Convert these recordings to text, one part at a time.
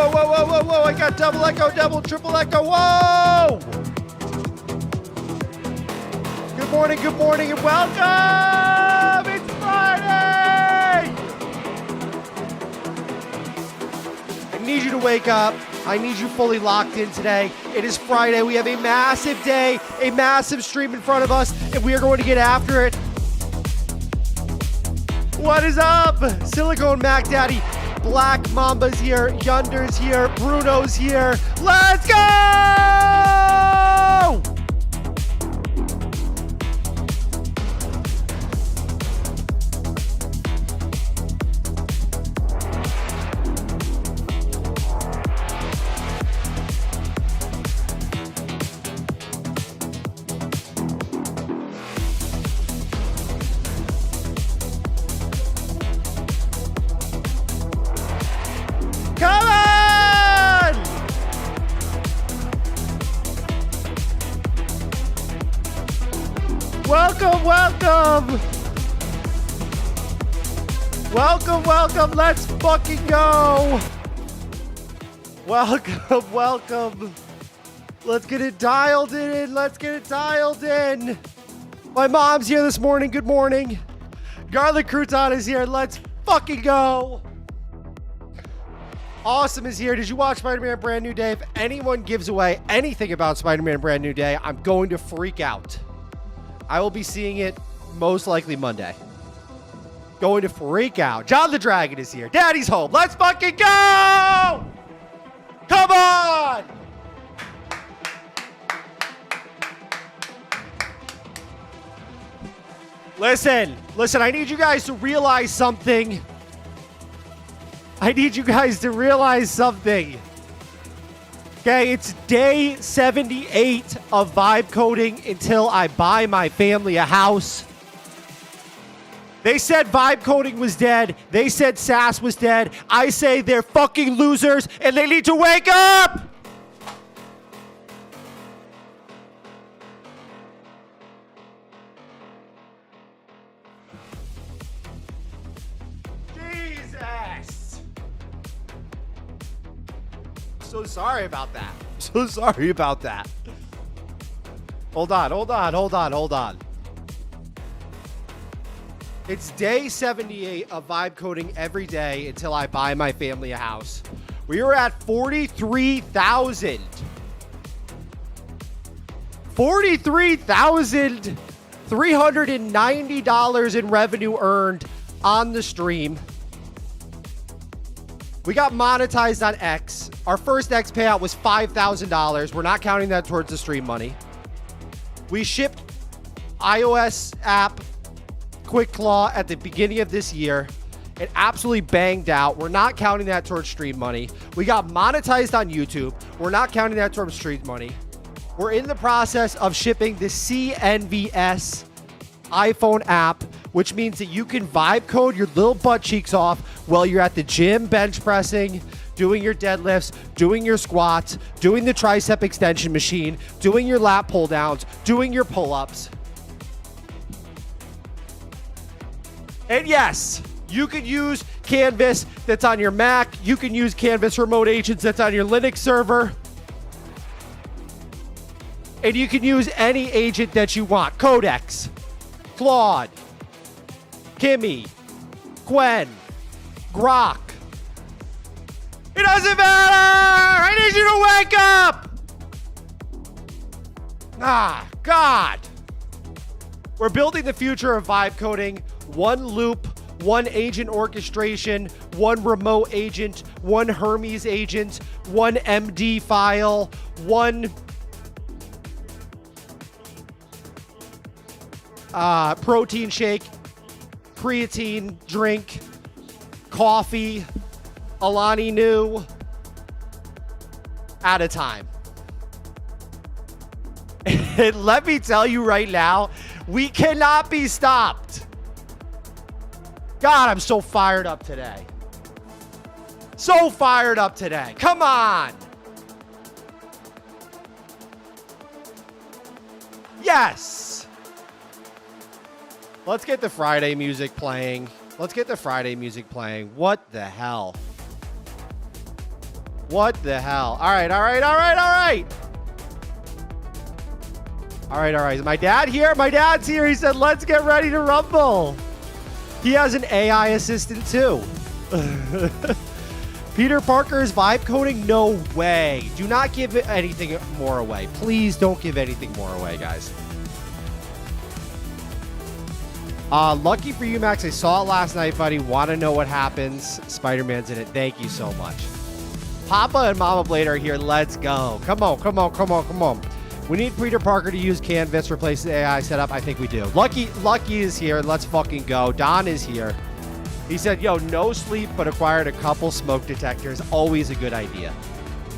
whoa. I got double echo, double, triple echo. Whoa! Good morning, and welcome! It's Friday! I need you to wake up. I need you fully locked in today. It is Friday. We have a massive day, a massive stream in front of us, and we are going to get after it. What is up? Silicone Mac Daddy, Black Mamba's here, Yunder's here, Bruno's here. Let's go! Come on! Welcome. Let's fucking go. Welcome. Let's get it dialed in. My mom's here this morning. Good morning. Garlic Crouton is here. Let's fucking go. Awesome is here. Did you watch Spider-Man Brand New Day? If anyone gives away anything about Spider-Man Brand New Day, I'm going to freak out. I will be seeing it most likely Monday. Going to freak out. John the Dragon is here. Daddy's home. Let's fucking go! Come on! Listen, I need you guys to realize something. Okay, it's day 78 of vibe coding until I buy my family a house. They said vibe coding was dead. They said SAS was dead. I say they're fucking losers and they need to wake up! So sorry about that. Hold on. It's day 78 of vibe coding every day until I buy my family a house. We are at $43,000. $43,390 in revenue earned on the stream. We got monetized on X. Our first X payout was $5,000. We're not counting that towards the stream money. We shipped iOS app Quick Claw at the beginning of this year. It absolutely banged out. We're not counting that towards stream money. We got monetized on YouTube. We're not counting that towards stream money. We're in the process of shipping the CNVS iPhone app, which means that you can vibe code your little butt cheeks off while you're at the gym bench pressing, doing your deadlifts, doing your squats, doing the tricep extension machine, doing your lat pull downs, doing your pull-ups. And yes, you can use Canvas that's on your Mac. You can use Canvas Remote Agents that's on your Linux server. And you can use any agent that you want. Codex, Claude, Kimmy, Gwen, Grok. It doesn't matter! I need you to wake up! Ah, God. We're building the future of vibe coding. One loop, one agent orchestration, one remote agent, one Hermes agent, one MD file, one protein shake, creatine drink, coffee, Alani Nu at a time. And let me tell you right now, we cannot be stopped. God, I'm so fired up today. Come on. Yes. Let's get the Friday music playing. What the hell? What the hell? All right, all right, all right, all right. All right, all right. Is my dad here? My dad's here. He said, let's get ready to rumble. He has an AI assistant too. Peter Parker is vibe coding? No way. Do not give anything more away. Please don't give anything more away, guys. Lucky for you, Max. I saw it last night, buddy. Want to know what happens? Spider-Man's in it. Thank you so much. Papa and Mama Blade are here. Let's go. Come on, come on, come on, come on. We need Peter Parker to use Canvas, replace the AI setup. I think we do. Lucky is here. Let's fucking go. Don is here. He said, yo, no sleep, but acquired a couple smoke detectors. Always a good idea.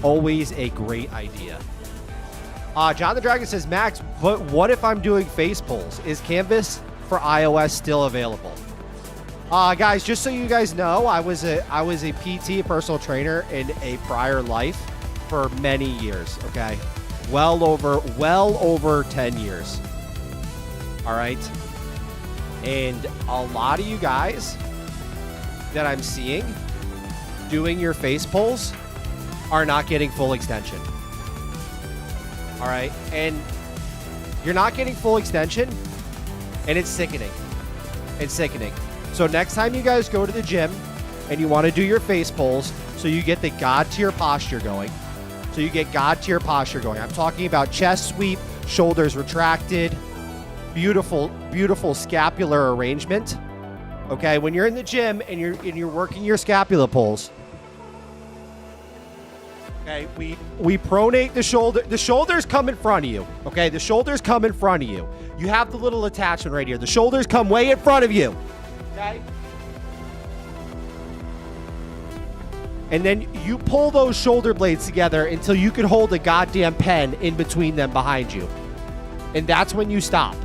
Always a great idea. John the Dragon says, Max, but what if I'm doing face pulls? Is Canvas for iOS still available? Guys, just so you guys know, I was a PT, a personal trainer, in a prior life for many years, okay? Well over 10 years. All right? And a lot of you guys that I'm seeing doing your face pulls are not getting full extension. All right? And you're not getting full extension, and it's sickening. It's sickening. So next time you guys go to the gym and you want to do your face pulls so you get the God tier posture going. So you get God tier posture going. I'm talking about chest sweep, shoulders retracted, beautiful, beautiful scapular arrangement. Okay, when you're in the gym and you're working your scapula pulls. Okay, we pronate the shoulder. The shoulders come in front of you. Okay, the shoulders come in front of you. You have the little attachment right here. The shoulders come way in front of you. Okay? And then you pull those shoulder blades together until you can hold a goddamn pen in between them behind you. And that's when you stop.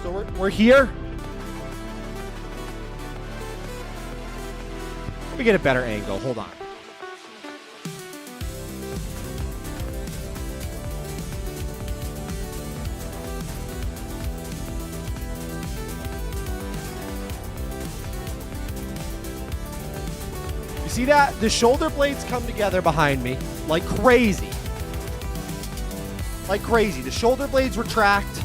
So we're here. Let me get a better angle. Hold on. See that? The shoulder blades come together behind me like crazy. Like crazy. The shoulder blades retract.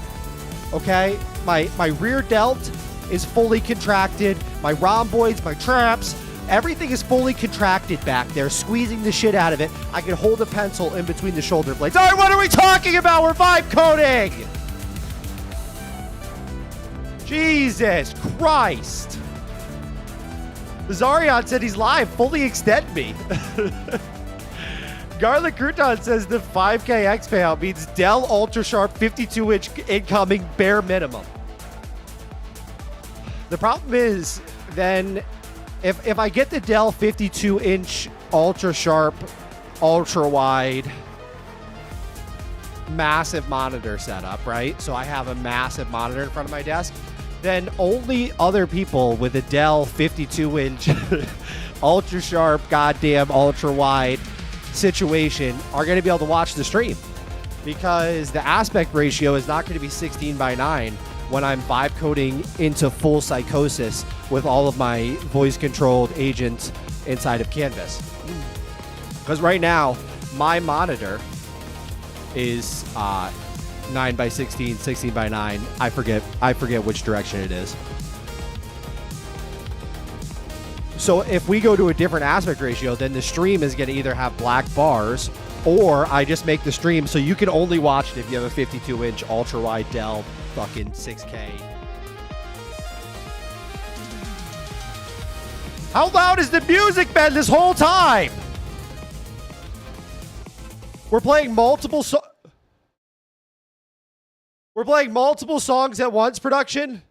Okay? My rear delt is fully contracted. My rhomboids, my traps, everything is fully contracted back there, squeezing the shit out of it. I can hold a pencil in between the shoulder blades. All right, what are we talking about? We're vibe coding. Jesus Christ. Zarion said he's live. Fully extend me. Garlic Crouton says the 5K X payout means Dell Ultra Sharp 52-inch incoming bare minimum. The problem is then if I get the Dell 52-inch Ultra Sharp, ultra wide, massive monitor setup, right? So I have a massive monitor in front of my desk. Then only other people with a Dell 52-inch ultra sharp, goddamn ultra wide situation are going to be able to watch the stream, because the aspect ratio is not going to be 16:9 when I'm vibe coding into full psychosis with all of my voice controlled agents inside of Canvas. Because right now my monitor is 9:16, 16:9. I forget which direction it is. So if we go to a different aspect ratio, then the stream is going to either have black bars, or I just make the stream so you can only watch it if you have a 52-inch ultra-wide Dell fucking 6K. How loud has the music been this whole time? We're playing multiple songs at once, production?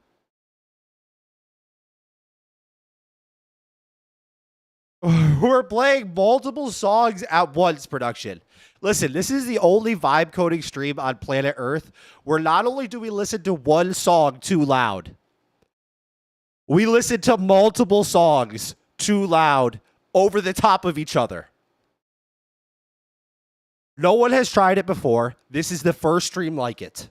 We're playing multiple songs at once, production. Listen, this is the only vibe coding stream on planet Earth where not only do we listen to one song too loud, we listen to multiple songs too loud over the top of each other. No one has tried it before. This is the first stream like it.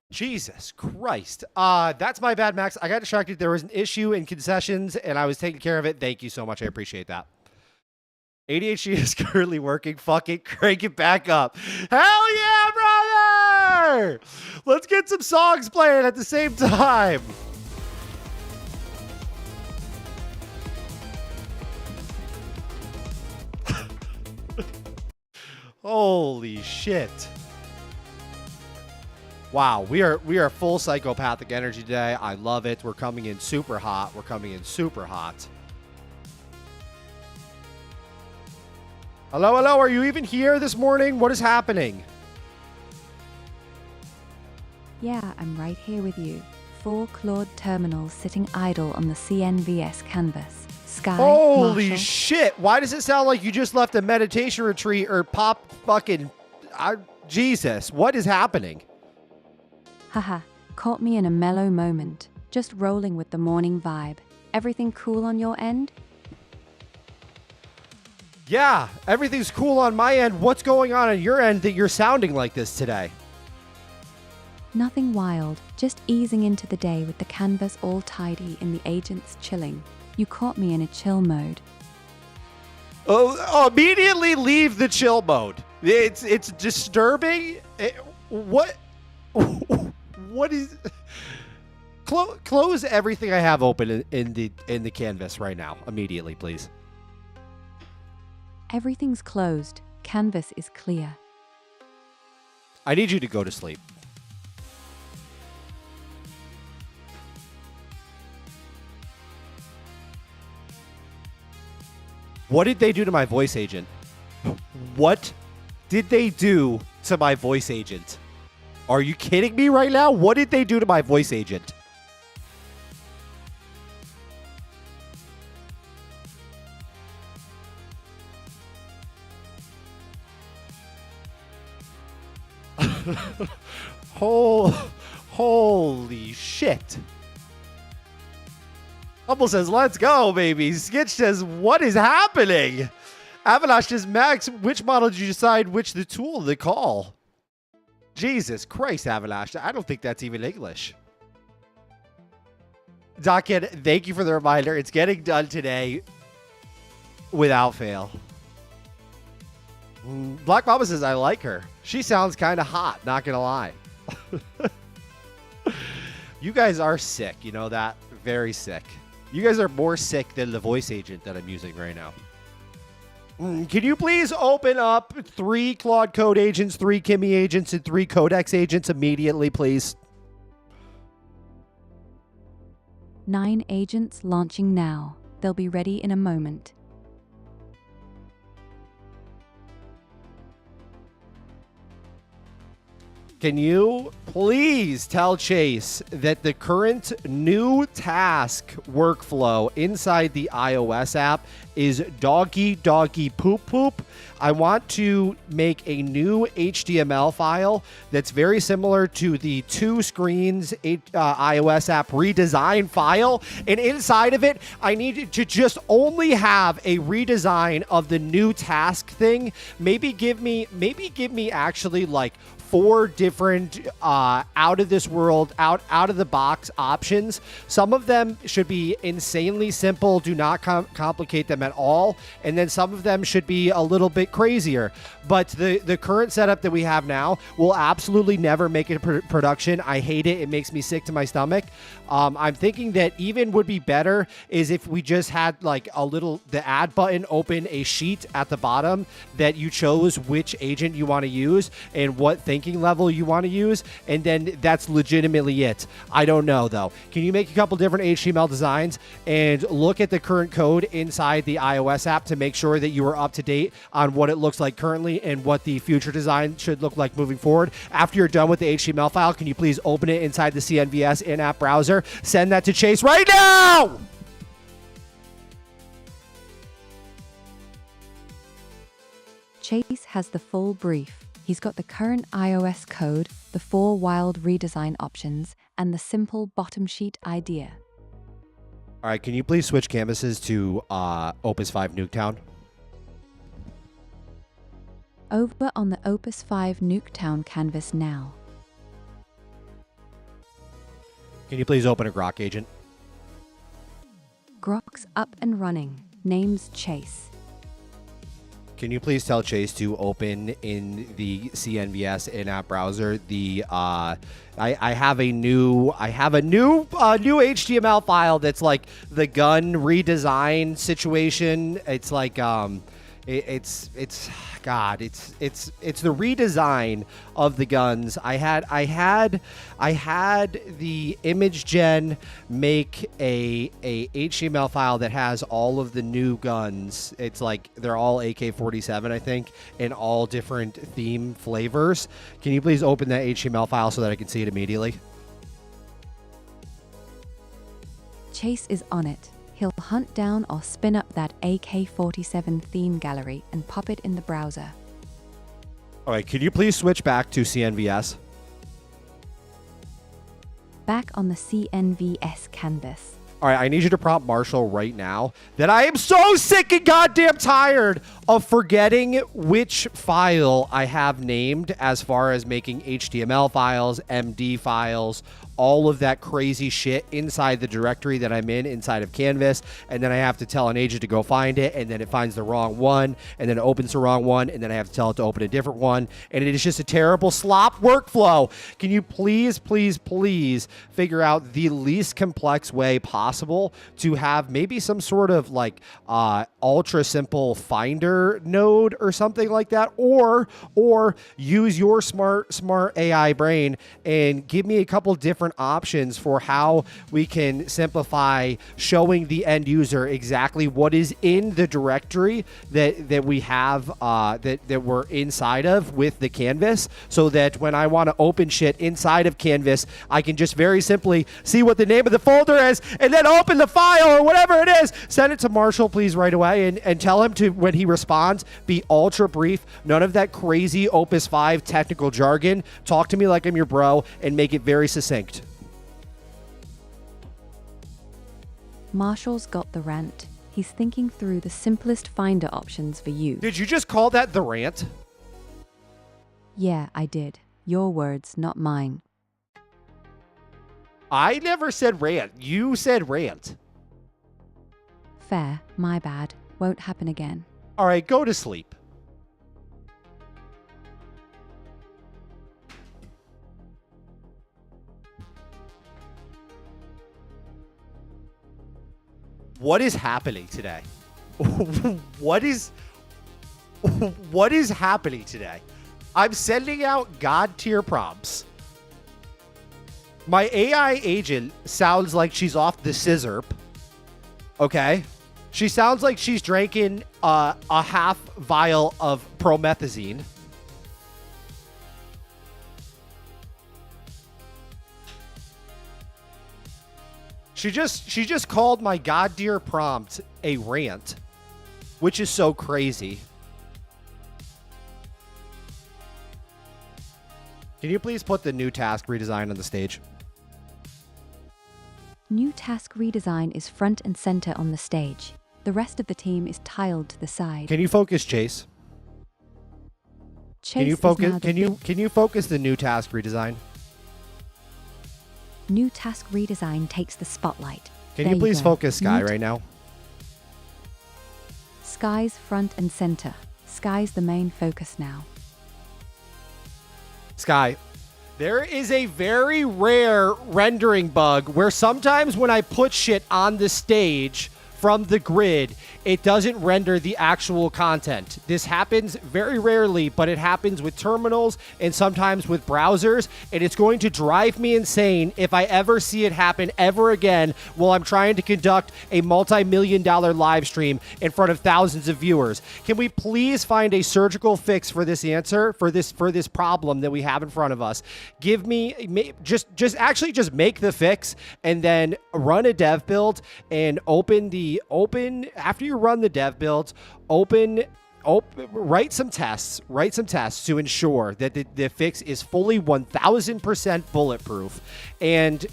Jesus Christ. That's my bad, Max. I got distracted. There was an issue in concessions, and I was taking care of it. Thank you so much. I appreciate that. ADHD is currently working. Fuck it. Crank it back up. Hell yeah, brother! Let's get some songs playing at the same time. Holy shit. Wow, we are full psychopathic energy today. I love it. We're coming in super hot. We're coming in super hot. Hello, hello. Are you even here this morning? What is happening? Yeah, I'm right here with you. 4 Claude terminals sitting idle on the CNVS canvas. Sky, Holy Marshall. shit. Why does it sound like you just left a meditation retreat or pop fucking... Jesus, what is happening? Haha, caught me in a mellow moment. Just rolling with the morning vibe. Everything cool on your end? Yeah, everything's cool on my end. What's going on your end that you're sounding like this today? Nothing wild, just easing into the day with the canvas all tidy and the agents chilling. You caught me in a chill mode. Oh, immediately leave the chill mode. It's disturbing. What is... Close everything I have open in the canvas right now. Immediately, please. Everything's closed. Canvas is clear. I need you to go to sleep. What did they do to my voice agent? What did they do to my voice agent? Are you kidding me right now? What did they do to my voice agent? Holy shit. Hubble says, let's go, baby. Skitch says, what is happening? Avanash says, Max, which model did you decide which the tool to call? Jesus Christ, Avanash. I don't think that's even English. Dockhead, thank you for the reminder. It's getting done today without fail. Black Mama says, I like her. She sounds kind of hot, not going to lie. You guys are sick. You know that? Very sick. You guys are more sick than the voice agent that I'm using right now. Can you please open up 3 Claude Code agents, 3 Kimmy agents, and 3 Codex agents immediately, please? 9 agents launching now. They'll be ready in a moment. Can you please tell Chase that the current new task workflow inside the iOS app is doggy doggy poop poop? I want to make a new HTML file that's very similar to the 2 screens iOS app redesign file. And inside of it, I need to just only have a redesign of the new task thing. Maybe give me actually like 4 different out of this world, out of the box options. Some of them should be insanely simple, do not complicate them at all, and then some of them should be a little bit crazier. But the current setup that we have now will absolutely never make it production. I hate it. It makes me sick to my stomach. I'm thinking that even would be better is if we just had like the add button open a sheet at the bottom that you chose which agent you want to use and what thinking level you want to use, and then that's legitimately it. I don't know though. Can you make a couple different HTML designs and look at the current code inside the iOS app to make sure that you are up to date on what it looks like currently and what the future design should look like moving forward? After you're done with the HTML file, can you please open it inside the CNVS in-app browser? Send that to Chase right now! Chase has the full brief. He's got the current iOS code, the 4 wild redesign options, and the simple bottom sheet idea. All right, can you please switch canvases to Opus 5 Nuketown? Over on the Opus 5 Nuketown canvas now. Can you please open a Grok agent? Grok's up and running. Name's Chase. Can you please tell Chase to open in the CNVS in-app browser the I have a new HTML file that's like the gun redesign situation. It's like it's the redesign of the guns. I had the image gen make a HTML file that has all of the new guns. It's like they're all AK-47, I think, in all different theme flavors. Can you please open that HTML file so that I can see it immediately? Chase is on it. He'll hunt down or spin up that AK-47 theme gallery and pop it in the browser. All right, can you please switch back to CNVS? Back on the CNVS canvas. All right, I need you to prompt Marshall right now that I am so sick and goddamn tired of forgetting which file I have named as far as making HTML files, MD files, all of that crazy shit inside the directory that I'm in inside of Canvas, and then I have to tell an agent to go find it, and then it finds the wrong one, and then it opens the wrong one, and then I have to tell it to open a different one, and it is just a terrible slop workflow. Can you please figure out the least complex way possible to have maybe some sort of like ultra simple finder node or something like that, or use your smart AI brain and give me a couple different options for how we can simplify showing the end user exactly what is in the directory that we have that we're inside of with the canvas, so that when I want to open shit inside of Canvas, I can just very simply see what the name of the folder is and then open the file or whatever it is. Send it to Marshall, please, right away, and tell him to, when he responds, be ultra brief. None of that crazy Opus 5 technical jargon. Talk to me like I'm your bro and make it very succinct. Marshall's got the rant. He's thinking through the simplest finder options for you. Did you just call that the rant? Yeah, I did. Your words, not mine. I never said rant. You said rant. Fair, my bad. Won't happen again. All right, go to sleep. What is happening today? What is happening today? I'm sending out God tier prompts. My AI agent sounds like she's off the scissor. Okay? She sounds like she's drinking a half vial of promethazine. She just called my God dear prompt a rant, which is so crazy. Can you please put the new task redesign on the stage? New task redesign is front and center on the stage. The rest of the team is tiled to the side. Can you focus, Chase? Chase Can you is focus? now the Can you focus the new task redesign? New task redesign takes the spotlight. Can There you please go. focus Sky New right now? Sky's front and center. Sky's the main focus now. Sky, there is a very rare rendering bug where sometimes when I put shit on the stage from the grid, it doesn't render the actual content. This happens very rarely, but it happens with terminals and sometimes with browsers, and it's going to drive me insane if I ever see it happen ever again while I'm trying to conduct a multi-million-dollar live stream in front of thousands of viewers. Can we please find a surgical fix for this answer, for this problem that we have in front of us? Give me just make the fix and then run a dev build and after you run the dev builds, write some tests to ensure that the fix is fully 1000% bulletproof. And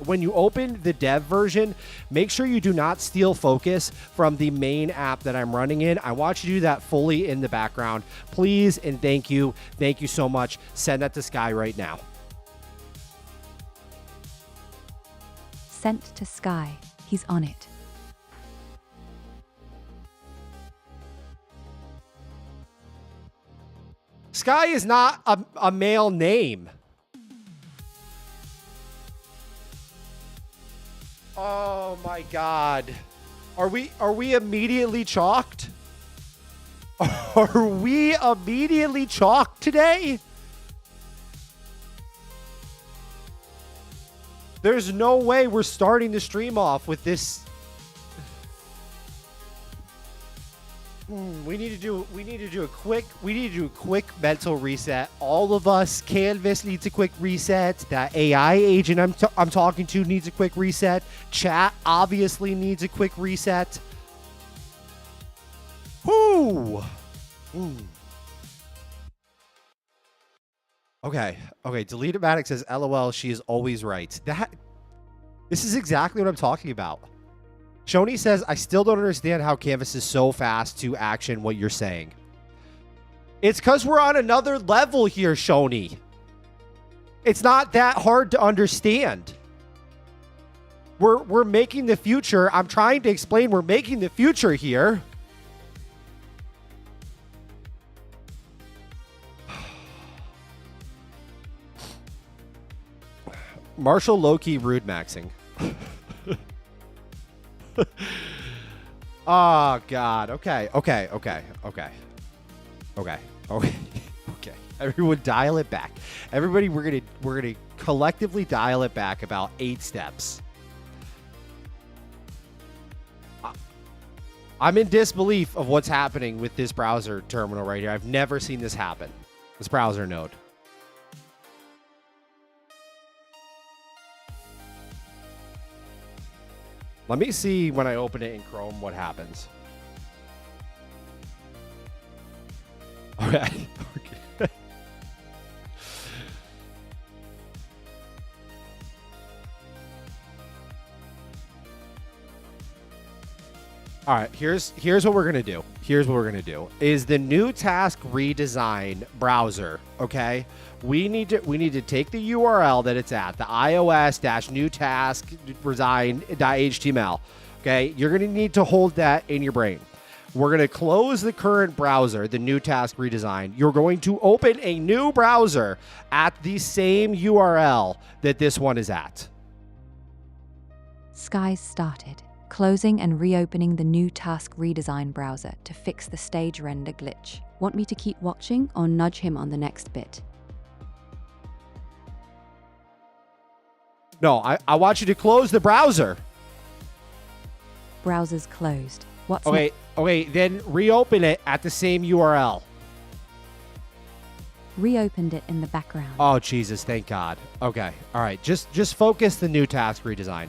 when you open the dev version, make sure you do not steal focus from the main app that I'm running in. I want you to do that fully in the background, please, and thank you so much. Send that to Sky right now. sent to Sky. He's on it. Sky is not a male name. Oh my God. Are we immediately chalked? Are we immediately chalked today? There's no way we're starting the stream off with this. We need to do a quick mental reset. All of us, Canvas needs a quick reset. That AI agent I'm talking to needs a quick reset. Chat obviously needs a quick reset. Whoo! Okay. Delete-O-Matic says, LOL, she is always right. This is exactly what I'm talking about. Shoni says, I still don't understand how Canvas is so fast to action what you're saying. It's because we're on another level here, Shoni. It's not that hard to understand. We're making the future. I'm trying to explain we're making the future here. Marshall low-key rude maxing. Oh God. Okay. Everyone dial it back. Everybody, we're gonna collectively dial it back about 8 steps. I'm in disbelief of what's happening with this browser terminal right here. I've never seen this happen. This browser node. Let me see when I open it in Chrome what happens. Okay. All right, here's what we're gonna do. Is the new task redesign browser, okay? We need to take the URL that it's at, the iOS-new task resign.html. Okay, you're gonna need to hold that in your brain. We're gonna close the current browser, the new task redesign. You're going to open a new browser at the same URL that this one is at. Sky's started, closing and reopening the new task redesign browser to fix the stage render glitch. Want me to keep watching or nudge him on the next bit? No, I want you to close the browser. Browser's closed. What's Okay, then reopen it at the same URL. Reopened it in the background. Oh, Jesus, thank God. Okay, all right, just focus the new task redesign.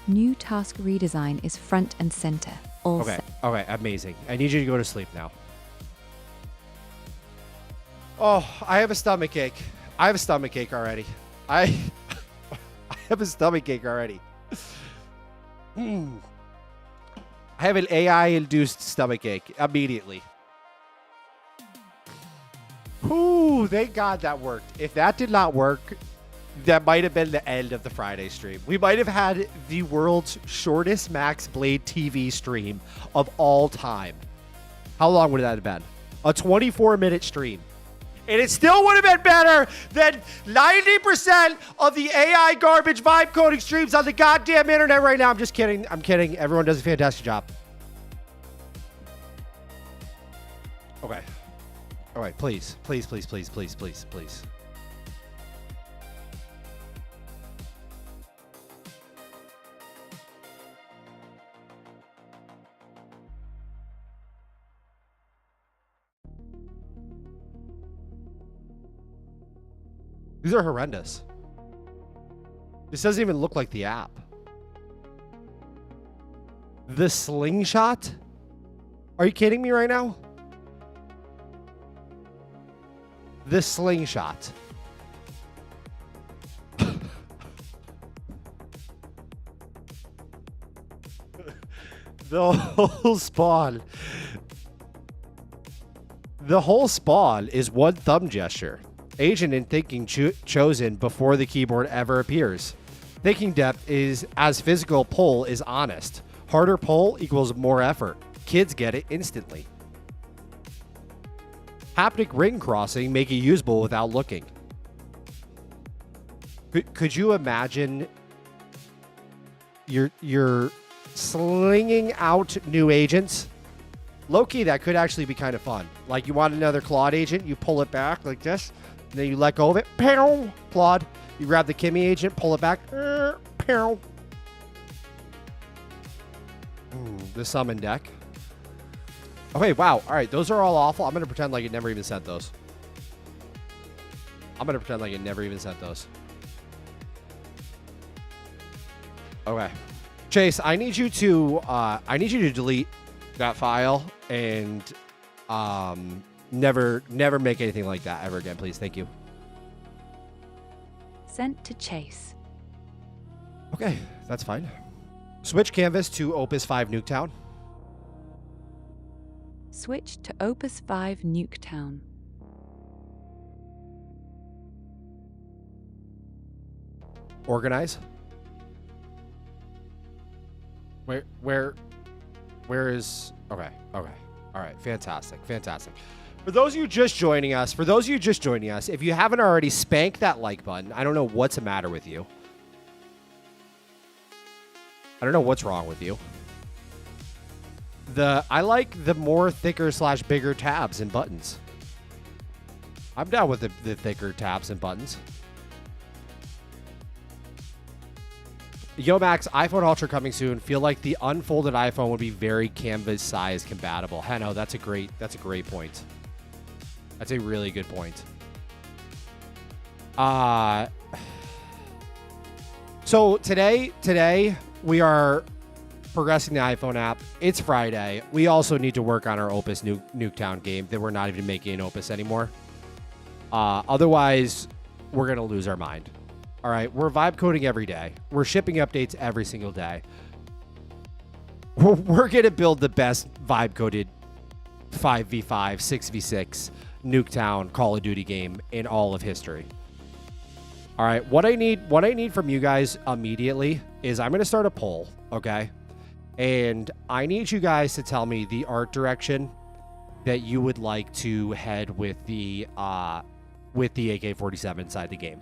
New task redesign is front and center. All Okay, set. okay, amazing. I need you to go to sleep now. Oh, I have a stomach ache. I have a stomach ache already. I have a stomach ache already. I have an AI-induced stomach ache immediately. Whew, thank God that worked. If that did not work, that might have been the end of the Friday stream. We might have had the world's shortest Max Blade TV stream of all time. How long would that have been? A 24-minute stream. And it still would have been better than 90% of the AI garbage vibe coding streams on the goddamn internet right now. I'm just kidding. I'm kidding. Everyone does a fantastic job. Okay. All right, please. Please. These are horrendous. This doesn't even look like the app. The slingshot? Are you kidding me right now? The slingshot. The whole spawn. The whole spawn is one thumb gesture. Agent in thinking chosen before the keyboard ever appears. Thinking depth is as physical pull is honest. Harder pull equals more effort. Kids get it instantly. Haptic ring crossing make it usable without looking. Could you imagine you're slinging out new agents? Low-key, that could actually be kind of fun. Like, you want another Claude agent, you pull it back like this, and then you let go of it. Pow! Claude. You grab the Kimmy agent, pull it back. Pow! The summon deck. Okay, wow. All right, those are all awful. I'm going to pretend like it never even sent those. Okay. Chase, I need you to delete that file and never make anything like that ever again, please. Thank you. Sent to Chase. Okay, that's fine. Switch canvas to Opus 5 Nuketown. Switch to Opus 5 Nuketown. Organize. Where is... Okay. All right. Fantastic. For those of you just joining us, if you haven't already, spank that like button. I don't know what's the matter with you. I don't know what's wrong with you. I like the more thicker / bigger tabs and buttons. I'm down with the thicker tabs and buttons. Yo Max, iPhone Ultra coming soon. Feel like the unfolded iPhone would be very canvas size compatible. Heno, that's a great point. That's a really good point. So today we are progressing the iPhone app. It's Friday. We also need to work on our Opus Nuketown game that we're not even making an Opus anymore. Otherwise, we're going to lose our mind. All right, we're vibe coding every day. We're shipping updates every single day. We're going to build the best vibe coded 5v5, 6v6 Nuketown Call of Duty game in all of history. All right, what I need from you guys immediately is I'm going to start a poll, okay? And I need you guys to tell me the art direction that you would like to head with the AK-47 inside the game.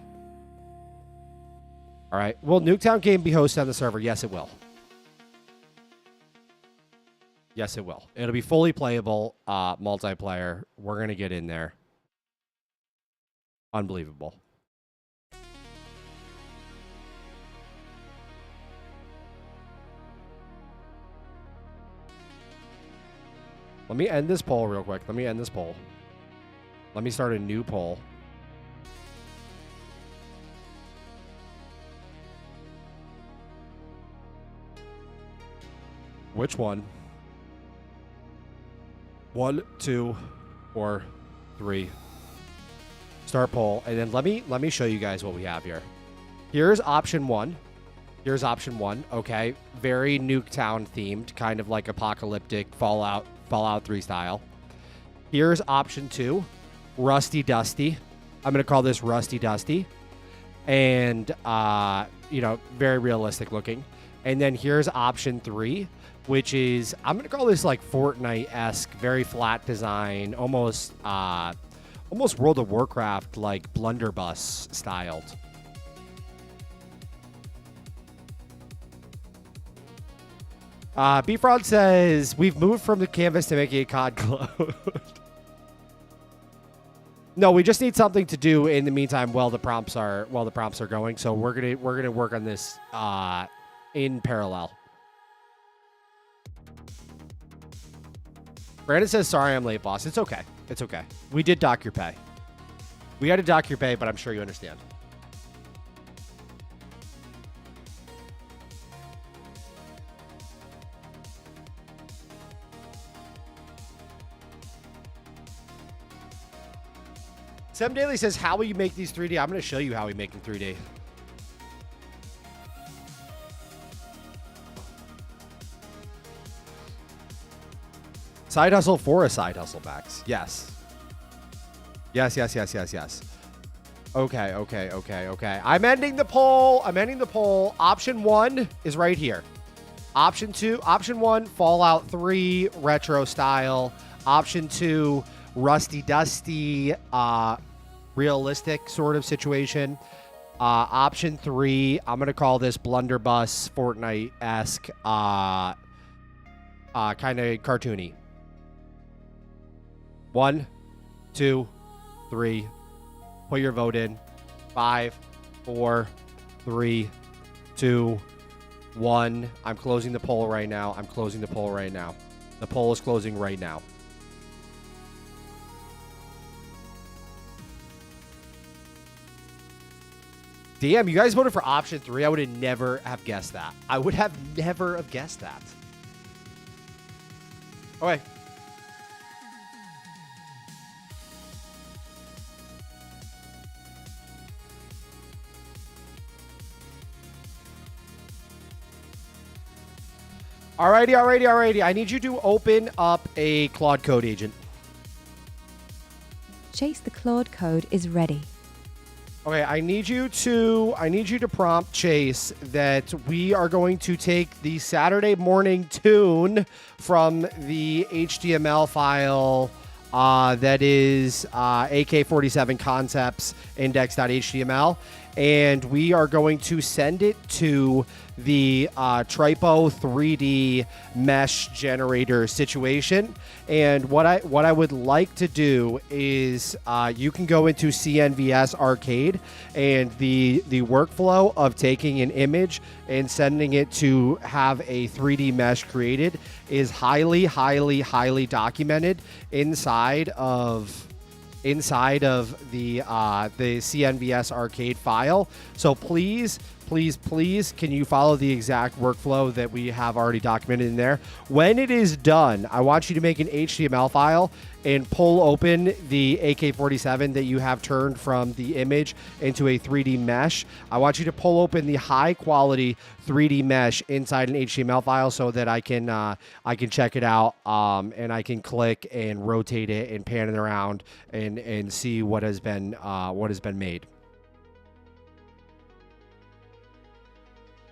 All right. Will Nuketown game be hosted on the server? Yes, it will. Yes, it will. It'll be fully playable multiplayer. We're going to get in there. Unbelievable. Let me end this poll real quick. Let me start a new poll. Which one? 1, 2, or 3. Start poll, and then let me show you guys what we have here. Here's option 1. Okay, very Nuketown themed, kind of like apocalyptic Fallout 3 style. Here's option 2, Rusty Dusty. I'm gonna call this Rusty Dusty, and very realistic looking. And then here's option 3, which is, I'm going to call this like Fortnite-esque, very flat design, almost World of Warcraft, like blunderbuss styled. Bfrog says, we've moved from the canvas to making a COD clone. No, we just need something to do in the meantime while the prompts are going. So we're gonna work on this in parallel. Brandon says, sorry I'm late, boss. It's okay. We did dock your pay. We had to dock your pay, but I'm sure you understand. Sam Daly says, how will you make these 3D? I'm going to show you how we make them 3D. Side hustle for a side hustle, Max. Yes. Yes. Okay. I'm ending the poll. Option 1 is right here. Option 1, Fallout 3 retro style. Option 2, rusty dusty, realistic sort of situation. Option 3, I'm gonna call this blunderbuss Fortnite-esque, kind of cartoony. 1, 2, 3. Put your vote in. 5, 4, 3, 2, 1. I'm closing the poll right now. The poll is closing right now. Damn, you guys voted for option 3. I would have never have guessed that. Okay. Alrighty. I need you to open up a Claude Code agent. Chase, the Claude code is ready. Okay, I need you to prompt Chase that we are going to take the Saturday morning tune from the HTML file that is AK47 concepts index.html, and we are going to send it to the Tripo 3D mesh generator situation. And what I would like to do is you can go into CNVS Arcade, and the workflow of taking an image and sending it to have a 3D mesh created is highly documented inside of the CNVS Arcade file. So please, can you follow the exact workflow that we have already documented in there? When it is done, I want you to make an HTML file and pull open the AK47 that you have turned from the image into a 3D mesh. I want you to pull open the high quality 3D mesh inside an HTML file so that I can check it out, and I can click and rotate it and pan it around and see what has been made.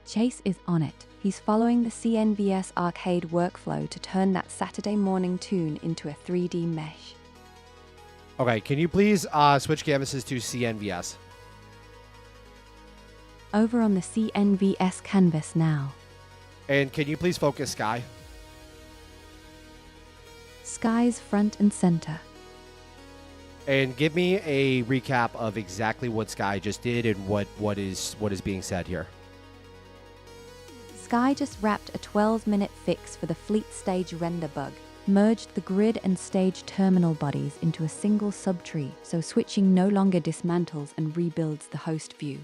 Chase is on it. He's following the CNVS Arcade workflow to turn that Saturday morning tune into a 3D mesh. Okay, can you please switch canvases to CNVS? Over on the CNVS canvas now. And can you please focus Sky? Sky's front and center. And give me a recap of exactly what Sky just did and what is being said here. Sky just wrapped a 12-minute fix for the Fleet Stage render bug, merged the grid and stage terminal bodies into a single subtree so switching no longer dismantles and rebuilds the host view.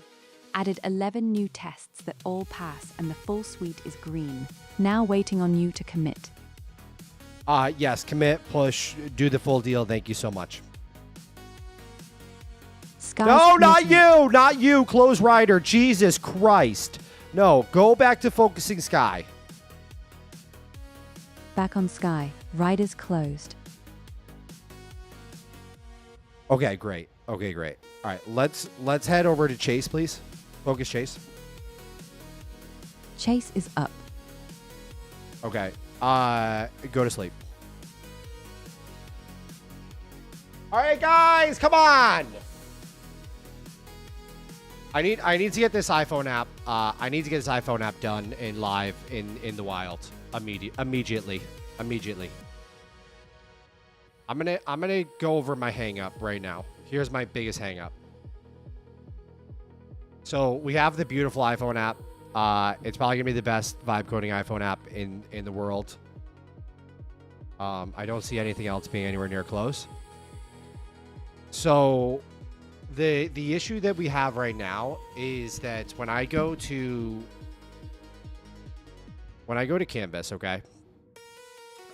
Added 11 new tests that all pass and the full suite is green. Now waiting on you to commit. Yes, commit, push, do the full deal. Thank you so much. Sky's No, not committing- not you, Close Rider. Jesus Christ. No, go back to focusing Sky. Back on Sky. Riders closed. Okay, great. All right, let's head over to Chase, please. Focus Chase. Chase is up. Okay. Go to sleep. All right, guys, come on. I need to get this iPhone app. I need to get this iPhone app done and live in the wild immediately. I'm gonna go over my hang up right now. Here's my biggest hang up. So we have the beautiful iPhone app. It's probably gonna be the best vibe coding iPhone app in the world. I don't see anything else being anywhere near close. So the issue that we have right now is that when I go to Canvas, okay,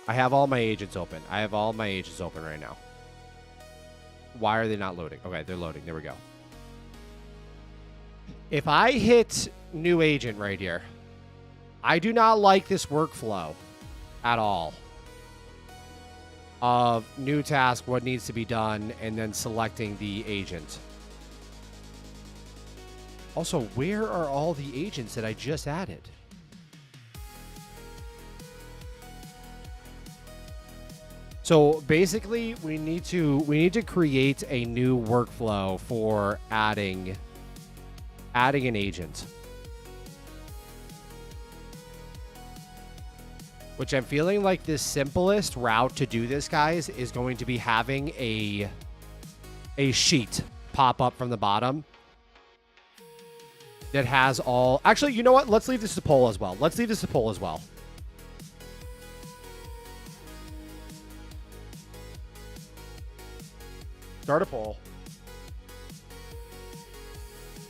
I have all my agents open. Right now. Why are they not loading? Okay, they're loading. There we go. If I hit new agent right here, I do not like this workflow at all. Of new task, what needs to be done, and then selecting the agent. Also, where are all the agents that I just added? So basically, we need to create a new workflow for adding an agent. Which I'm feeling like the simplest route to do this, guys, is going to be having a sheet pop up from the bottom that has all... Actually, you know what? Let's leave this to poll as well. Let's leave this to poll as well. Start a poll.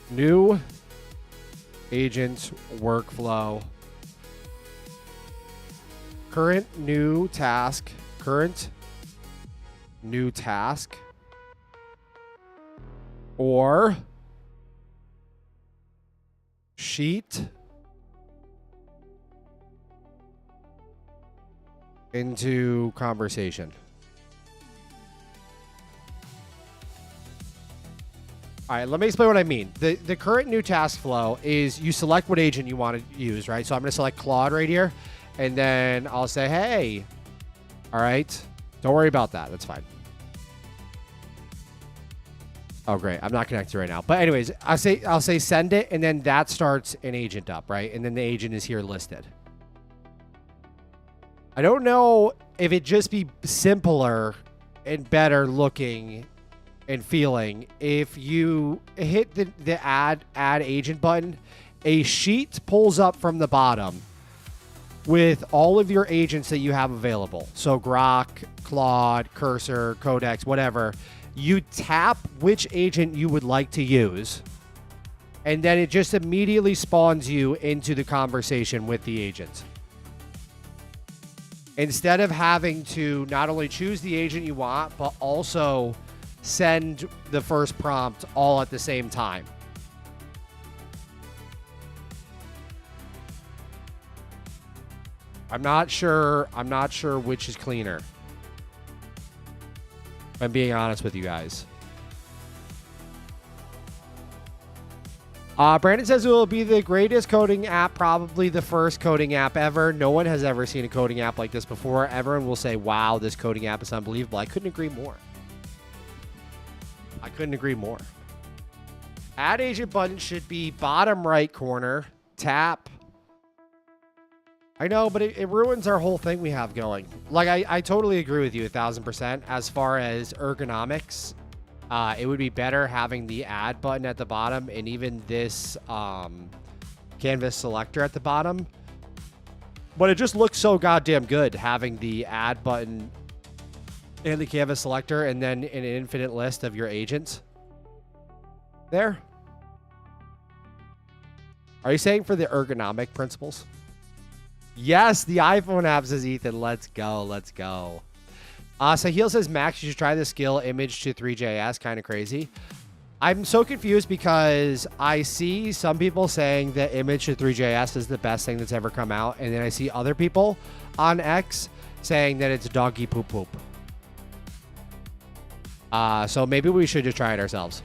New agent workflow. Current new task. Current new task. Or sheet into conversation. All right, let me explain what I mean. The current new task flow is you select what agent you want to use, right? So I'm going to select Claude right here, and then I'll say, hey, all right, don't worry about that. That's fine. Oh, great. I'm not connected right now. But anyways, I'll say send it, and then that starts an agent up, right? And then the agent is here listed. I don't know if it'd just be simpler and better looking and feeling if you hit the add agent button, a sheet pulls up from the bottom with all of your agents that you have available. So Grok, Claude, Cursor, Codex, whatever. You tap which agent you would like to use, and then it just immediately spawns you into the conversation with the agent. Instead of having to not only choose the agent you want, but also send the first prompt all at the same time. I'm not sure which is cleaner, if I'm being honest with you guys. Brandon says it will be the greatest coding app, probably the first coding app ever. No one has ever seen a coding app like this before. Everyone will say, wow, this coding app is unbelievable. I couldn't agree more. I couldn't agree more. Add agent button should be bottom right corner. Tap. I know, but it ruins our whole thing we have going. Like, I totally agree with you 1,000%. As far as ergonomics, it would be better having the add button at the bottom and even this canvas selector at the bottom. But it just looks so goddamn good having the add button and the canvas selector and then an infinite list of your agents there. Are you saying for the ergonomic principles? Yes, the iPhone app, says Ethan. Let's go. Let's go. Sahil says, Max, you should try the skill image to Three.js. Kind of crazy. I'm so confused because I see some people saying that image to Three.js is the best thing that's ever come out. And then I see other people on X saying that it's doggy poop poop. So maybe we should just try it ourselves.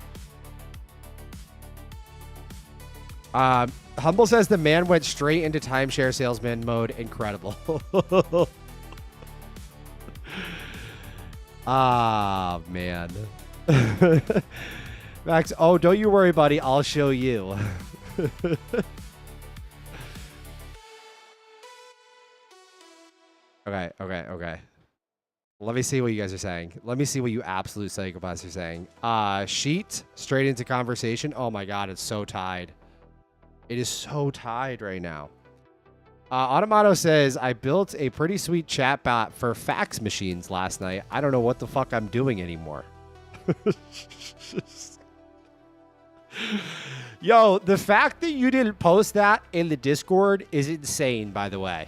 Humble says the man went straight into timeshare salesman mode. Incredible. Ah, man. Max, oh, don't you worry, buddy. I'll show you. Okay. Let me see what you guys are saying. Let me see what you absolute psychopaths are saying. Sheet, straight into conversation. Oh my God, it's so tied. It is so tied right now. Automato says, I built a pretty sweet chatbot for fax machines last night. I don't know what the fuck I'm doing anymore. Yo, the fact that you didn't post that in the Discord is insane, by the way.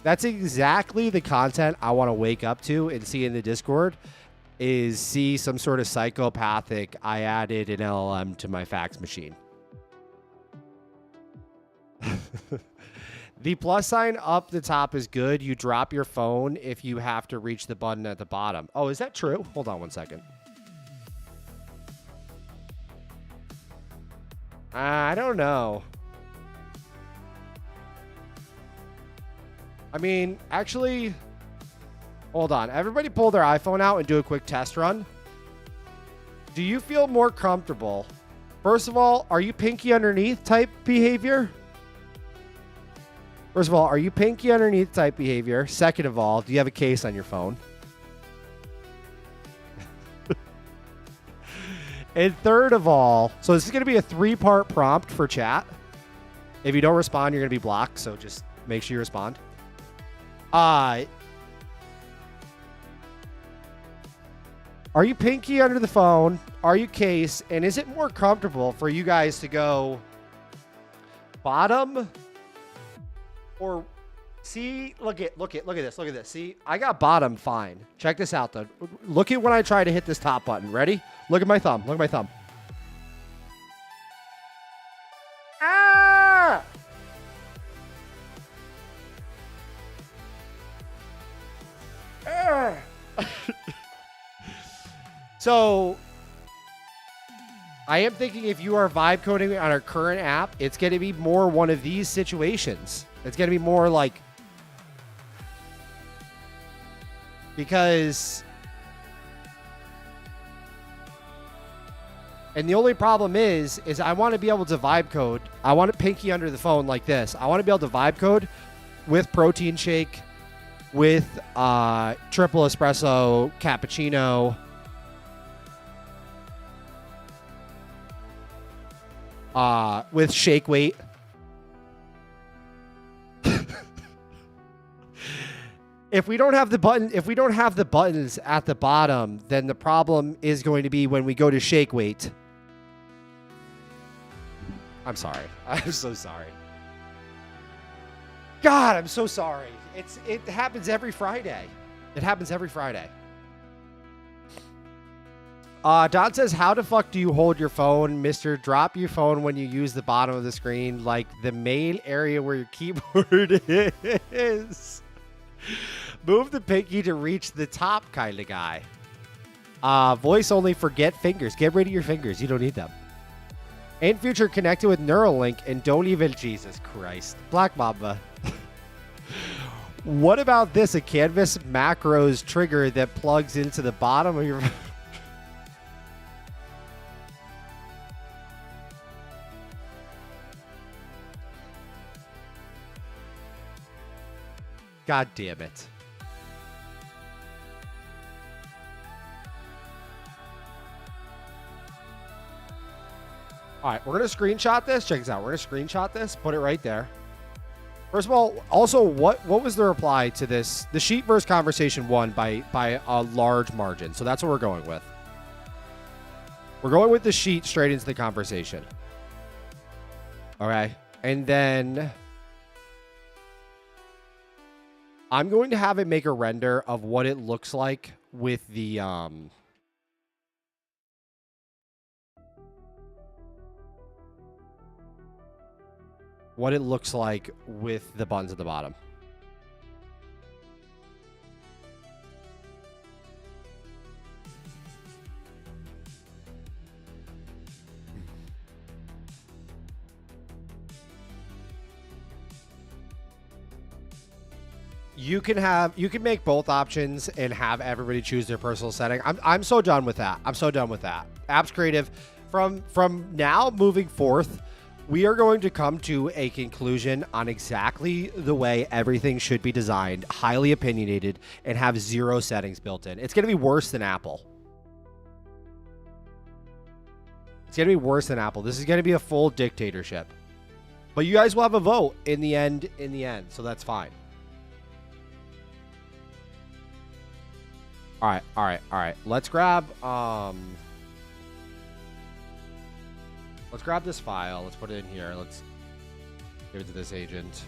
That's exactly the content I want to wake up to and see in the Discord, is see some sort of psychopathic, I added an LLM to my fax machine. The plus sign up the top is good. You drop your phone if you have to reach the button at the bottom. Oh, is that true? Hold on one second. I don't know. I mean, actually, hold on. Everybody pull their iPhone out and do a quick test run. Do you feel more comfortable? First of all, are you pinky underneath type behavior? First of all, are you pinky underneath type behavior? Second of all, do you have a case on your phone? And third of all, so this is going to be a 3-part prompt for chat. If you don't respond, you're going to be blocked, so just make sure you respond. Are you pinky under the phone? Are you case? And is it more comfortable for you guys to go bottom or see? Look at this. See, I got bottom fine. Check this out though. Look at when I try to hit this top button. Ready? Look at my thumb. Look at my thumb. Ah! So, I am thinking if you are vibe coding on our current app, it's going to be more one of these situations. It's going to be more like, because, and the only problem is I want to be able to vibe code. I want it pinky under the phone like this. I want to be able to vibe code with protein shake, with triple espresso cappuccino, with shake weight. If we don't have the buttons at the bottom, then the problem is going to be when we go to shake weight. I'm sorry. I'm so sorry. God, I'm so sorry. It happens every Friday. It happens every Friday. Don says, how the fuck do you hold your phone, Mister? Drop your phone when you use the bottom of the screen, like the main area where your keyboard is. Move the pinky to reach the top kind of guy. Voice only, forget fingers. Get rid of your fingers. You don't need them. In future, connect it with Neuralink and don't even... Jesus Christ. Black Mamba. What about this? A Canvas macros trigger that plugs into the bottom of your... God damn it. All right, we're going to screenshot this. Check this out. We're going to screenshot this, put it right there. First of all, also, what was the reply to this? The Sheetverse conversation won by a large margin. So that's what we're going with. We're going with the sheet straight into the conversation. Okay. And then I'm going to have it make a render of what it looks like with the what it looks like with the buttons at the bottom. You can make both options and have everybody choose their personal setting. I'm so done with that. I'm so done with that. Apps Creative, from now moving forth, we are going to come to a conclusion on exactly the way everything should be designed, highly opinionated, and have 0 settings built in. It's going to be worse than Apple. It's going to be worse than Apple. This is going to be a full dictatorship. But you guys will have a vote in the end, so that's fine. All right. Let's grab this file. Let's put it in here. Let's give it to this agent.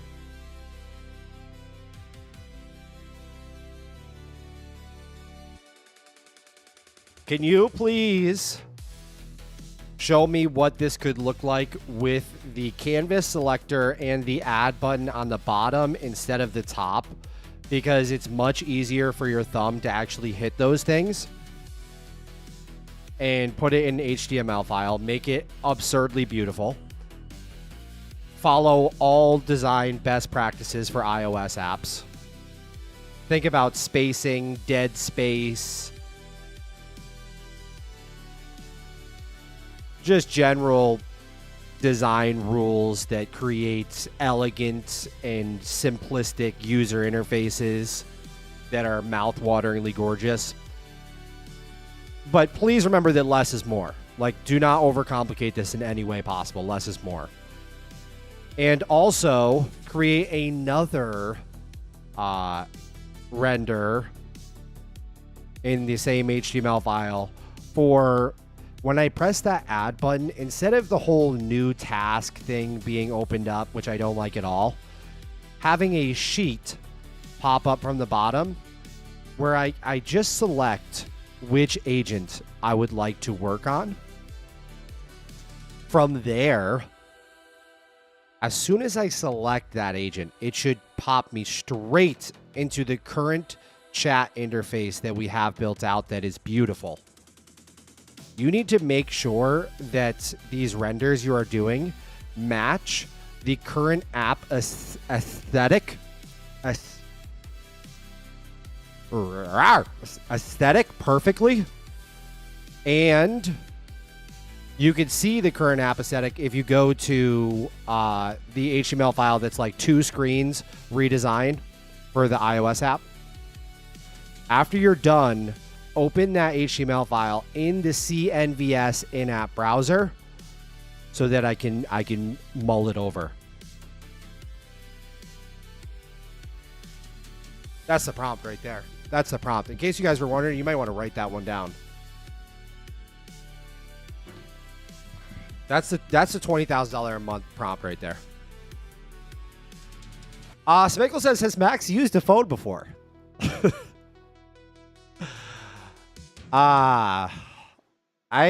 Can you please show me what this could look like with the canvas selector and the add button on the bottom instead of the top? Because it's much easier for your thumb to actually hit those things. And put it in an HTML file. Make it absurdly beautiful. follow all design best practices for iOS apps. Think about spacing, dead space, just general design rules that create elegant and simplistic user interfaces that are mouth-wateringly gorgeous. But please remember that less is more. Like, do not overcomplicate this in any way possible. Less is more. And also, create another render in the same HTML file for when I press that add button, instead of the whole new task thing being opened up, which I don't like at all, having a sheet pop up from the bottom where I just select which agent I would like to work on. From there, as soon as I select that agent, it should pop me straight into the current chat interface that we have built out that is beautiful. You need to make sure that these renders you are doing match the current app aesthetic perfectly. And you can see the current app aesthetic if you go to the HTML file that's like 2 screens redesign for the iOS app. After you're done, open that HTML file in the CNVS in-app browser so that I can mull it over. That's the prompt right there. That's the prompt. In case you guys were wondering, you might want to write that one down. That's the $20,000 a month prompt right there. Smickle says, has Max used a phone before? I'm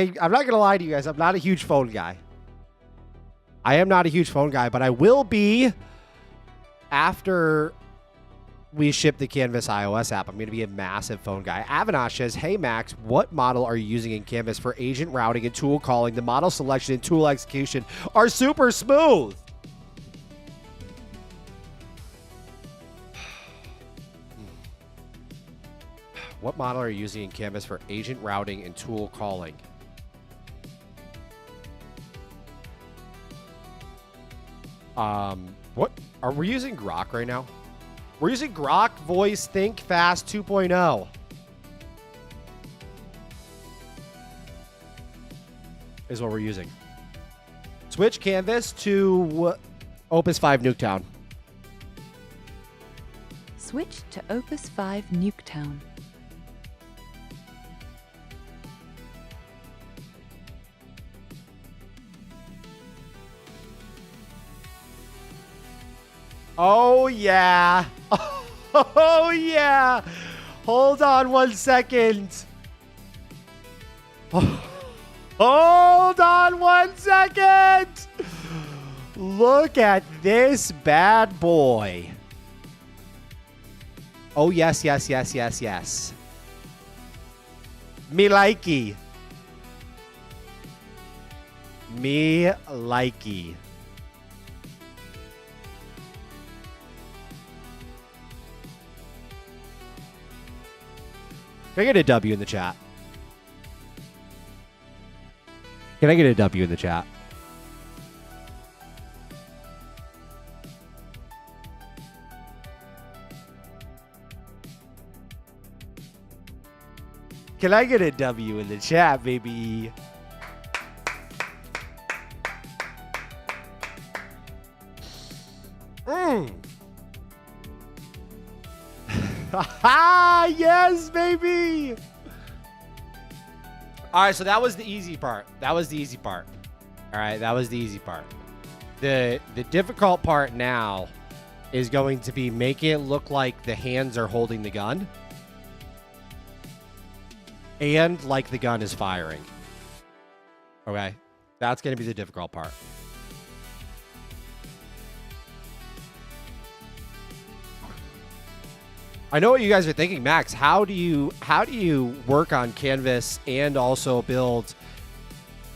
not going to lie to you guys. I'm not a huge phone guy. I am not a huge phone guy, but I will be after we ship the Canvas iOS app. I'm going to be a massive phone guy. Avinash says, hey, Max, what model are you using in Canvas for agent routing and tool calling? The model selection and tool execution are super smooth. What model are you using in Canvas for agent routing and tool calling? What are we using? Grok right now? We're using Grok Voice Think Fast 2.0. Is what we're using. Switch Canvas to Opus 5 Nuketown. Switch to Opus 5 Nuketown. Oh, yeah. Oh, yeah. Hold on 1 second. Hold on 1 second. Look at this bad boy. Oh, yes, yes, yes, yes, yes. Me likey. Me likey. Can I get a W in the chat? Can I get a W in the chat? Can I get a W in the chat, baby? Yes, baby. All right, so that was the easy part. That was the easy part. All right, that was the easy part. The difficult part now is going to be making it look like the hands are holding the gun and like the gun is firing. Okay, that's going to be the difficult part. I know what you guys are thinking, Max. How do you work on Canvas and also build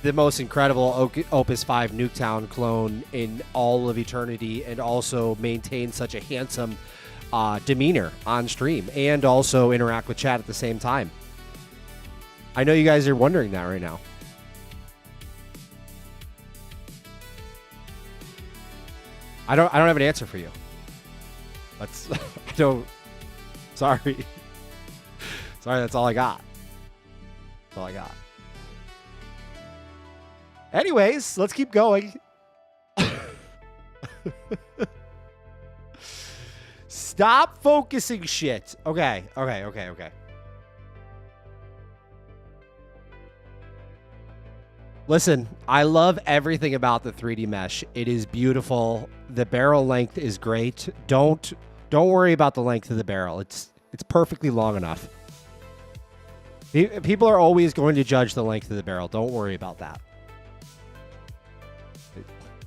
the most incredible Opus 5 Nuketown clone in all of eternity, and also maintain such a handsome demeanor on stream, and also interact with chat at the same time. I know you guys are wondering that right now. I don't have an answer for you. That's I don't. Sorry. Sorry, that's all I got. That's all I got. Anyways, let's keep going. Stop focusing shit. Okay. Listen, I love everything about the 3D mesh. It is beautiful. The barrel length is great. Don't worry about the length of the barrel. It's perfectly long enough. People are always going to judge the length of the barrel. Don't worry about that.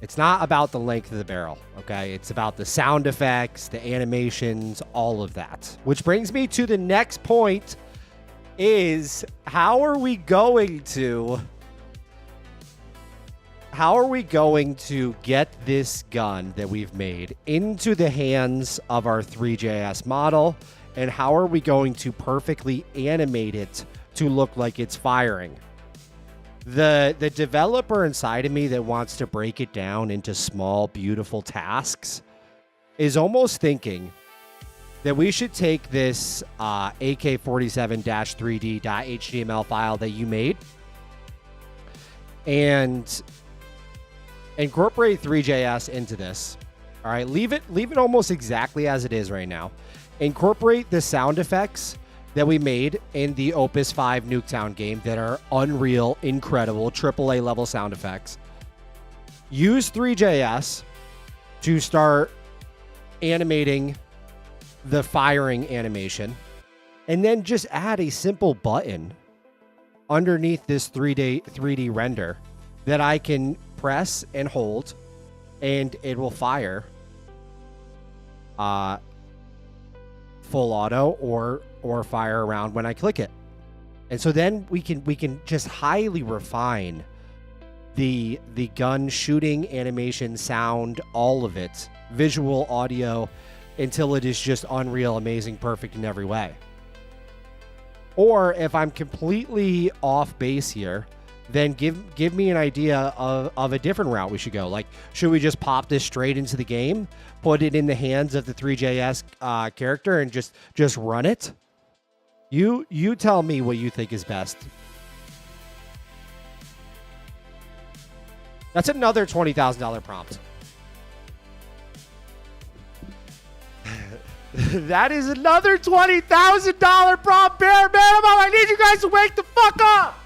It's not about the length of the barrel, okay? It's about the sound effects, the animations, all of that. Which brings me to the next point is how are we going to get this gun that we've made into the hands of our 3JS model, and how are we going to perfectly animate it to look like it's firing? The developer inside of me that wants to break it down into small, beautiful tasks is almost thinking that we should take this AK47-3D.html file that you made and incorporate 3JS into this. All right, leave it almost exactly as it is right now. Incorporate the sound effects that we made in the Opus 5 Nuketown game that are unreal, incredible, AAA level sound effects. Use 3JS to start animating the firing animation, and then just add a simple button underneath this 3D render that I can press and hold, and it will fire full auto or fire around when I click it. And so then we can just highly refine the gun shooting, animation, sound, all of it, visual, audio, until it is just unreal, amazing, perfect in every way. Or if I'm completely off base here, then give me an idea of a different route we should go. Like, should we just pop this straight into the game, put it in the hands of the 3JS character, and just run it? You tell me what you think is best. That's another $20,000 prompt. That is another $20,000 prompt, bare minimum. I need you guys to wake the fuck up.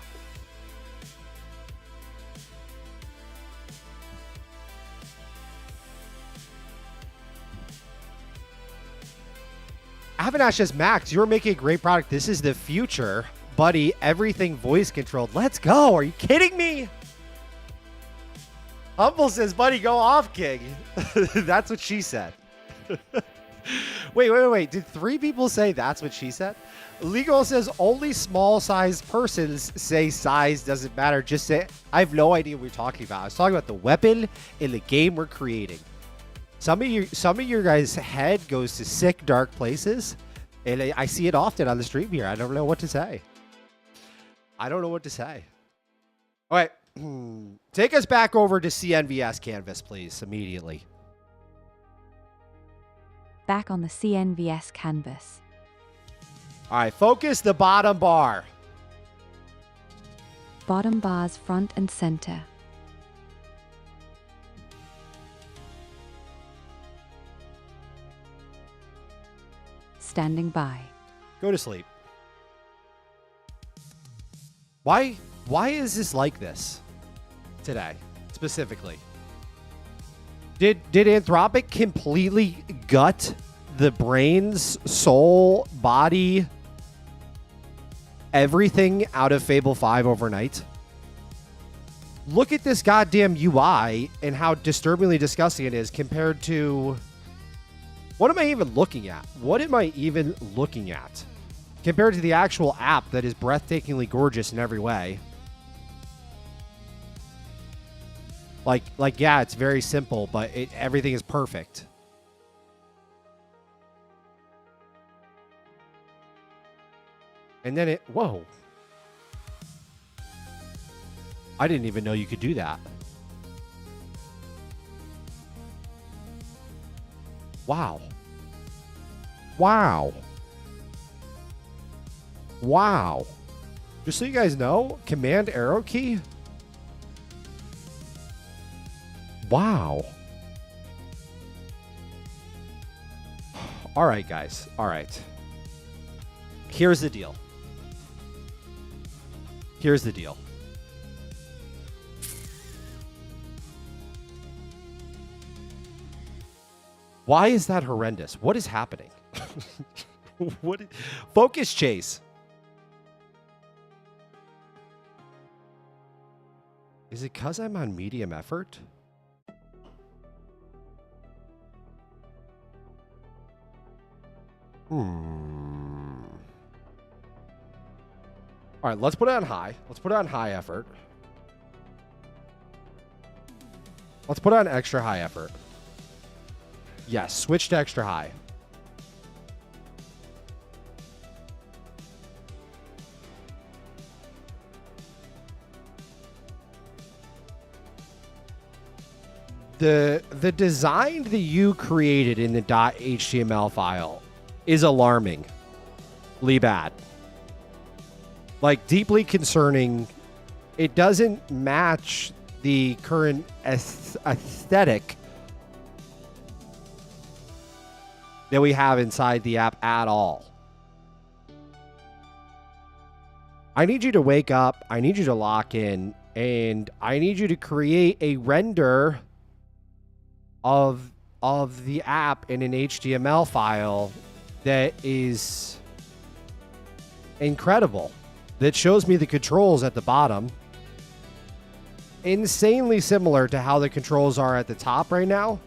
Avinash says, Max, you're making a great product. This is the future, buddy. Everything voice controlled. Let's go. Are you kidding me? Humble says, buddy, go off, King. That's what she said. Wait. Did 3 people say that's what she said? Legal says, only small-sized persons say size doesn't matter. Just say, I have no idea what we're talking about. I was talking about the weapon in the game we're creating. Some of your guys' head goes to sick, dark places, and I see it often on the stream here. I don't know what to say. All right. Take us back over to CNVS canvas, please, immediately. Back on the CNVS canvas. All right, focus the bottom bar. Bottom bars front and center. Standing by. Go to sleep. Why is this like this today, specifically? Did Anthropic completely gut the brains, soul, body, everything out of Fable 5 overnight? Look at this goddamn UI and how disturbingly disgusting it is compared to... What am I even looking at? Compared to the actual app that is breathtakingly gorgeous in every way. Like yeah, it's very simple, but everything is perfect. And then whoa. I didn't even know you could do that. Wow. Wow. Wow. Just so you guys know, Command arrow key. Wow. All right, guys. All right. Here's the deal. Here's the deal. Why is that horrendous? What is happening? Focus chase. Is it because I'm on medium effort? All right, let's put it on high. Let's put it on high effort. Let's put it on extra high effort. Yes, switch to extra high. The design that you created in the .html file is alarmingly bad. Like, deeply concerning. It doesn't match the current aesthetic that we have inside the app at all. I need you to wake up. I need you to lock in. And I need you to create a render of the app in an HTML file that is incredible. That shows me the controls at the bottom. Insanely similar to how the controls are at the top right now.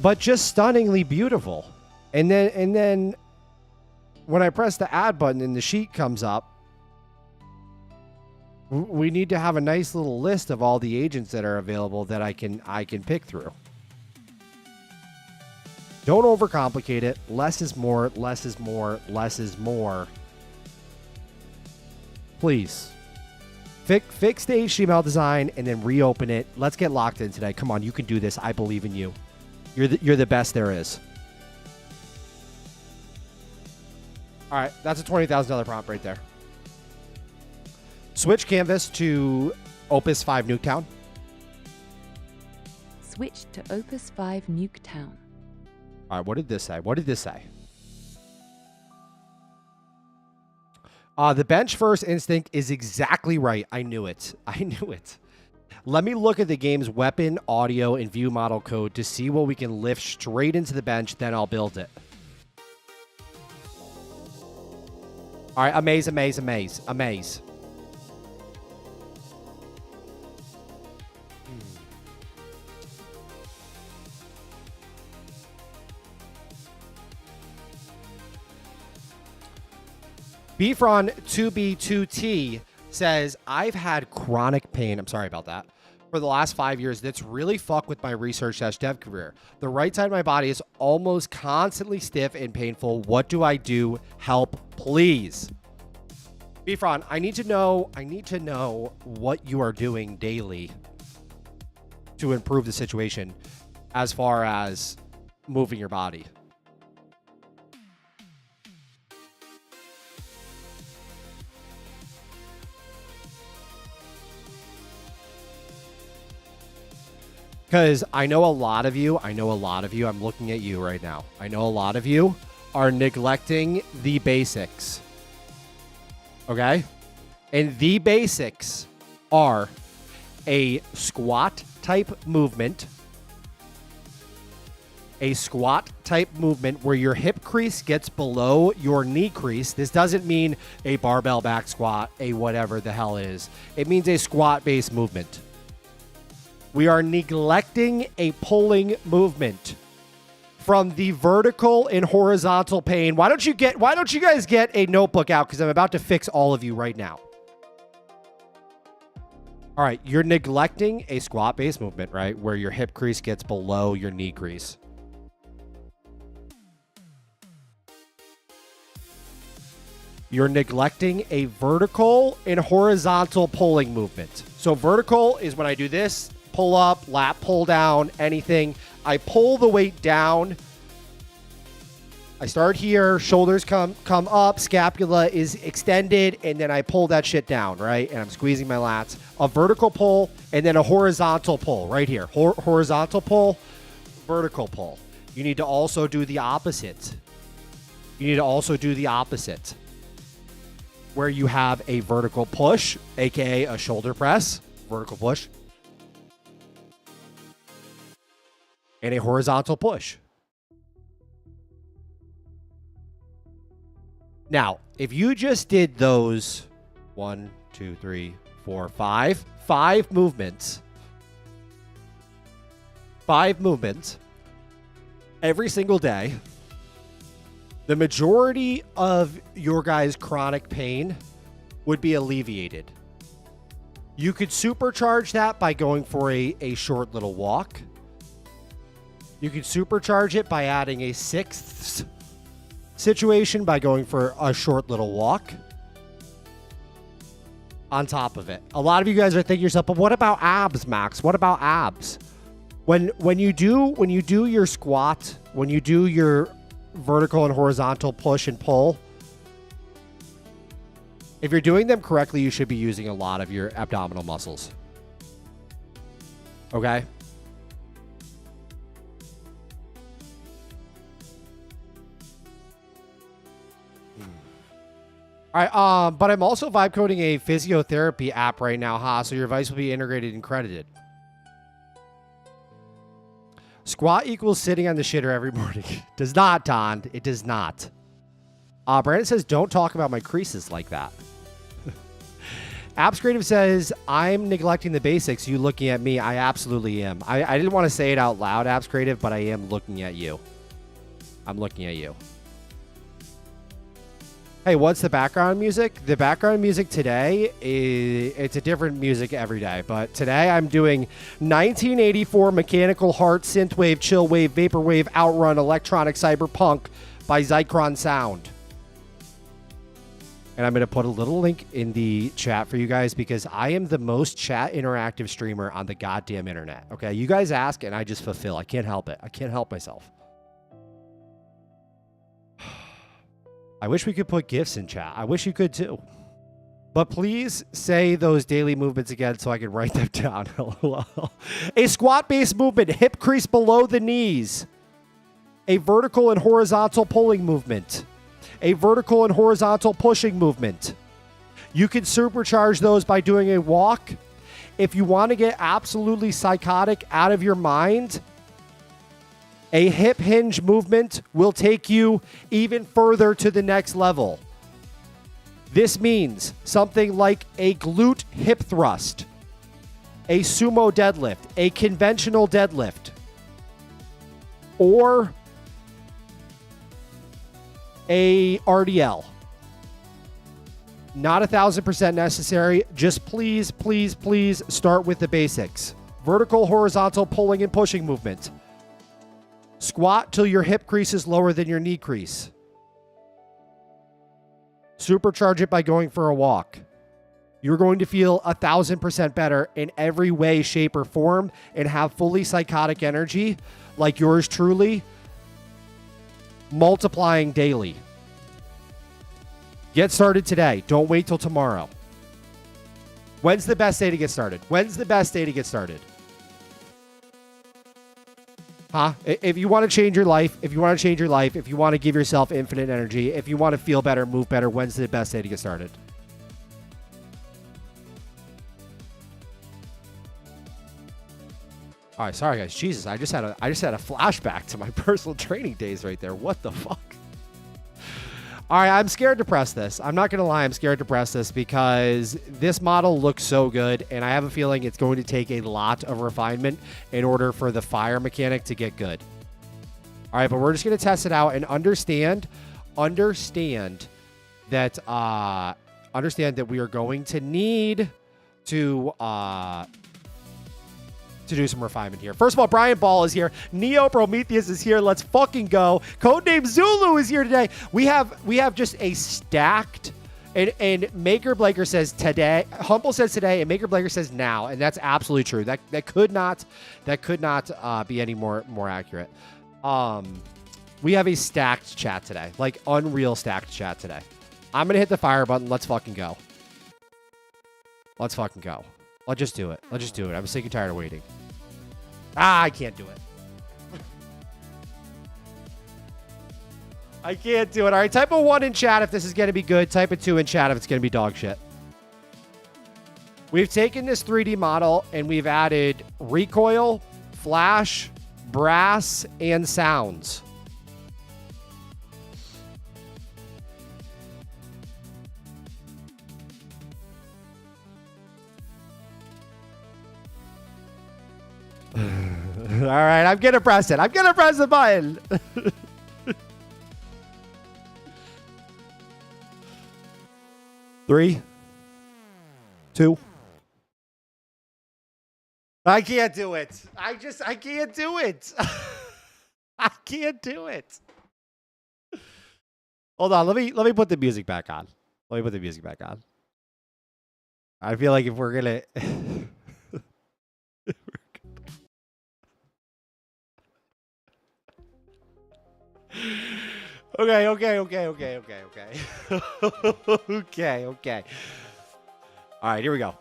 But just stunningly beautiful. And then when I press the add button and the sheet comes up, we need to have a nice little list of all the agents that are available that I can pick through. Don't overcomplicate it. Less is more, less is more, less is more. Please. Fix the HTML design and then reopen it. Let's get locked in today. Come on, you can do this. I believe in you. You're the best there is. All right, that's a $20,000 prompt right there. Switch canvas to Opus 5 Nuketown. Switch to Opus 5 Nuketown. All right, what did this say? What did this say? The bench first instinct is exactly right. I knew it. I knew it. Let me look at the game's weapon, audio, and view model code to see what we can lift straight into the bench, then I'll build it. All right, amaze, amaze, amaze, amaze. Bfron 2B2T says, I've had chronic pain. I'm sorry about that. For the last 5 years, that's really fucked with my research/dev career. The right side of my body is almost constantly stiff and painful. What do I do? Help, please. Bfron, I need to know what you are doing daily to improve the situation as far as moving your body. Because I know a lot of you, I'm looking at you right now. I know a lot of you are neglecting the basics. Okay? And the basics are a squat type movement. A squat type movement where your hip crease gets below your knee crease. This doesn't mean a barbell back squat, a whatever the hell it is. It means a squat based movement. We are neglecting a pulling movement from the vertical and horizontal pain. Why don't you guys get a notebook out? Because I'm about to fix all of you right now. All right, you're neglecting a squat base movement, right? Where your hip crease gets below your knee crease. You're neglecting a vertical and horizontal pulling movement. So vertical is when I do this, pull up, lat pull down, anything. I pull the weight down. I start here, shoulders come up, scapula is extended, and then I pull that shit down, right? And I'm squeezing my lats. A vertical pull, and then a horizontal pull right here. Horizontal pull, vertical pull. You need to also do the opposite. Where you have a vertical push, aka a shoulder press, vertical push, and a horizontal push. Now, if you just did those 1, 2, 3, 4, 5 movements, 5 movements every single day, the majority of your guys' chronic pain would be alleviated. You could supercharge that by going for a short little walk. You could supercharge it by adding a sixth situation by going for a short little walk on top of it. A lot of you guys are thinking to yourself, but what about abs, Max? What about abs? When you do your squat, when you do your vertical and horizontal push and pull, if you're doing them correctly, you should be using a lot of your abdominal muscles. Okay? All right, but I'm also vibe coding a physiotherapy app right now, so your advice will be integrated and credited. Squat equals sitting on the shitter every morning. Does not, Don. It does not. Brandon says, don't talk about my creases like that. Apps Creative says, I'm neglecting the basics. You looking at me? I absolutely am. I didn't want to say it out loud, Apps Creative, but I am looking at you. I'm looking at you. Hey, what's the background music? The background music today it's a different music every day, but today I'm doing 1984 Mechanical Heart Synthwave Chillwave Vaporwave Outrun Electronic Cyberpunk by Zycron Sound. And I'm going to put a little link in the chat for you guys because I am the most chat interactive streamer on the goddamn internet. Okay, you guys ask and I just fulfill. I can't help it. I can't help myself. I wish we could put GIFs in chat. I wish you could too. But please say those daily movements again so I can write them down. A squat-based movement, hip crease below the knees. A vertical and horizontal pulling movement. A vertical and horizontal pushing movement. You can supercharge those by doing a walk. If you want to get absolutely psychotic out of your mind, a hip hinge movement will take you even further to the next level. This means something like a glute hip thrust, a sumo deadlift, a conventional deadlift, or a RDL. Not 1,000% necessary. Just please, please, please start with the basics. Vertical, horizontal pulling and pushing movement. Squat till your hip crease is lower than your knee crease. Supercharge it by going for a walk. You're going to feel 1,000% better in every way, shape, or form and have fully psychotic energy like yours truly, multiplying daily. Get started today. Don't wait till tomorrow. When's the best day to get started? When's the best day to get started? Huh? If you want to change your life, if you want to give yourself infinite energy, if you want to feel better, move better, when's the best day to get started? All right, sorry guys. Jesus, I just had a flashback to my personal training days right there. What the fuck? All right, I'm scared to press this. I'm not going to lie. I'm scared to press this because this model looks so good, and I have a feeling it's going to take a lot of refinement in order for the fire mechanic to get good. All right, but we're just going to test it out and understand that we are going to need to do some refinement here. First of all, Brian Ball is here. Neo Prometheus is here. Let's fucking go. Codename Zulu is here today. We have just a stacked, and Maker Blaker says today. Humble says today, and Maker Blaker says now, and that's absolutely true. That could not be any more accurate. We have a stacked chat today, like unreal stacked chat today. I'm gonna hit the fire button. Let's fucking go. Let's fucking go. Let's just do it. Let's just do it. I'm sick and tired of waiting. I can't do it. I can't do it. All right, type a 1 in chat if this is going to be good. Type a 2 in chat if it's going to be dog shit. We've taken this 3D model and we've added recoil, flash, brass, and sounds. All right, I'm going to press it. I'm going to press the button. 3, 2. I can't do it. I can't do it. I can't do it. Hold on. Let me put the music back on. Let me put the music back on. I feel like if we're going to... Okay. Okay. All right, here we go.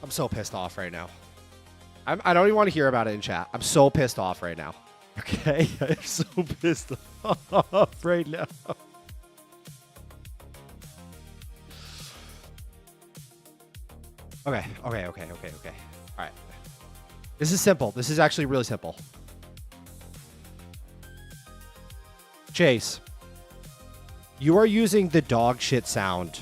I'm so pissed off right now. I don't even want to hear about it in chat. I'm so pissed off right now. Okay? I'm so pissed off right now. Okay. All right. This is simple. This is actually really simple. Chase, you are using the dog shit sound.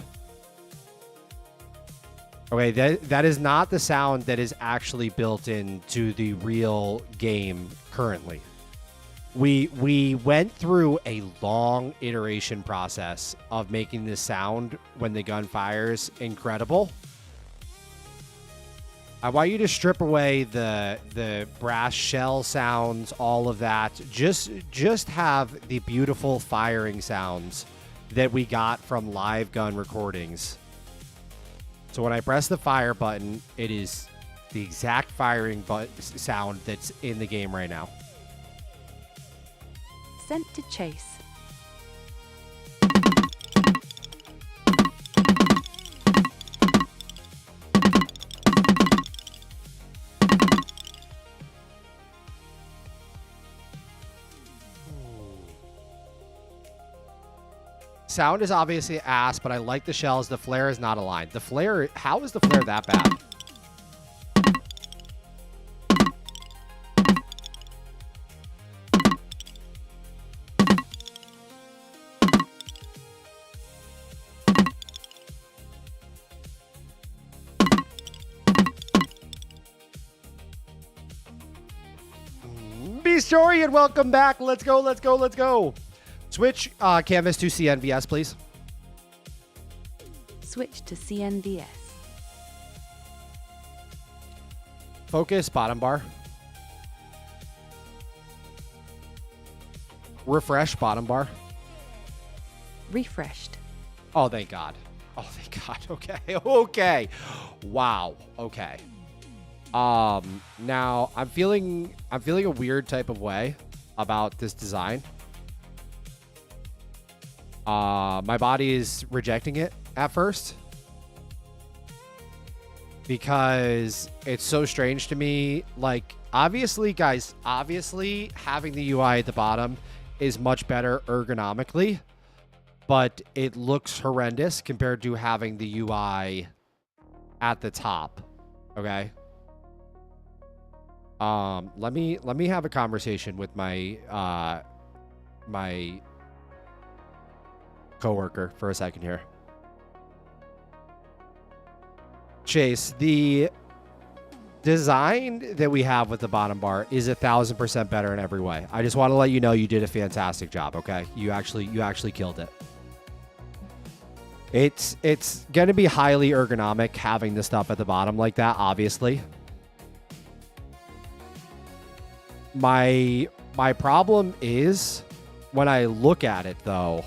Okay, that is not the sound that is actually built into the real game currently. We went through a long iteration process of making this sound when the gun fires incredible. I want you to strip away the brass shell sounds, all of that. Just have the beautiful firing sounds that we got from live gun recordings. So when I press the fire button, it is the exact firing sound that's in the game right now. Sent to Chase. Sound is obviously ass, but I like the shells. The flare is not aligned. The flare, how is the flare that bad? Beastorian, welcome back. Let's go. Switch canvas to CNVS, please. Switch to CNVS. Focus bottom bar. Refresh bottom bar. Refreshed. Oh, thank God. Okay. Wow. Okay. Now I'm feeling a weird type of way about this design. My body is rejecting it at first because it's so strange to me. Like, obviously, guys, having the UI at the bottom is much better ergonomically, but it looks horrendous compared to having the UI at the top. Okay. Let me have a conversation with my my coworker for a second here. Chase, design that we have with the bottom bar is 1,000% better in every way. I just want to let you know you did a fantastic job. Okay, you actually killed it. It's going to be highly ergonomic having the stuff at the bottom like that, obviously. My problem is when I look at it, though,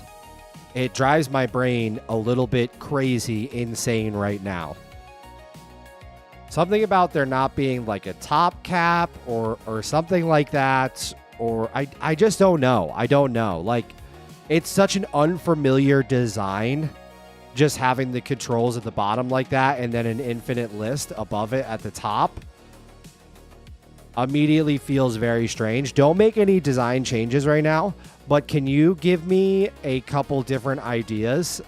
it drives my brain a little bit crazy, insane right now. Something about there not being like a top cap or something like that, or I just don't know. I don't know. Like, it's such an unfamiliar design, just having the controls at the bottom like that and then an infinite list above it at the top immediately feels very strange. Don't make any design changes right now, but can you give me a couple different ideas?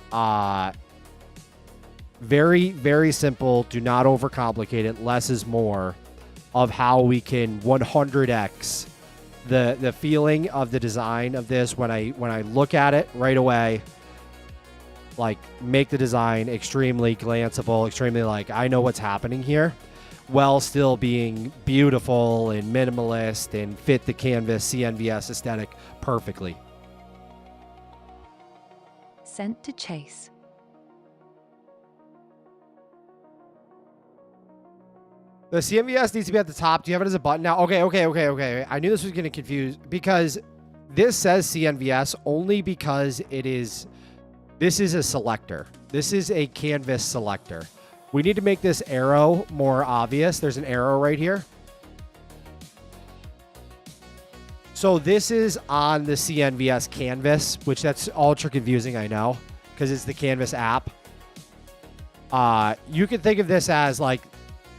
Very, very simple. Do not overcomplicate it. Less is more of how we can 100x the feeling of the design of this when I look at it right away. Like, make the design extremely glanceable, extremely like I know what's happening here, while still being beautiful and minimalist and fit the canvas CNVS aesthetic perfectly. Sent to Chase. The CMVS needs to be at the top. Do you have it as a button now? Okay. I knew this was going to confuse because this says CNVS only because this is a selector. This is a canvas selector. We need to make this arrow more obvious. There's an arrow right here. So this is on the CNVS canvas, which that's ultra confusing, I know, because it's the canvas app. You can think of this as like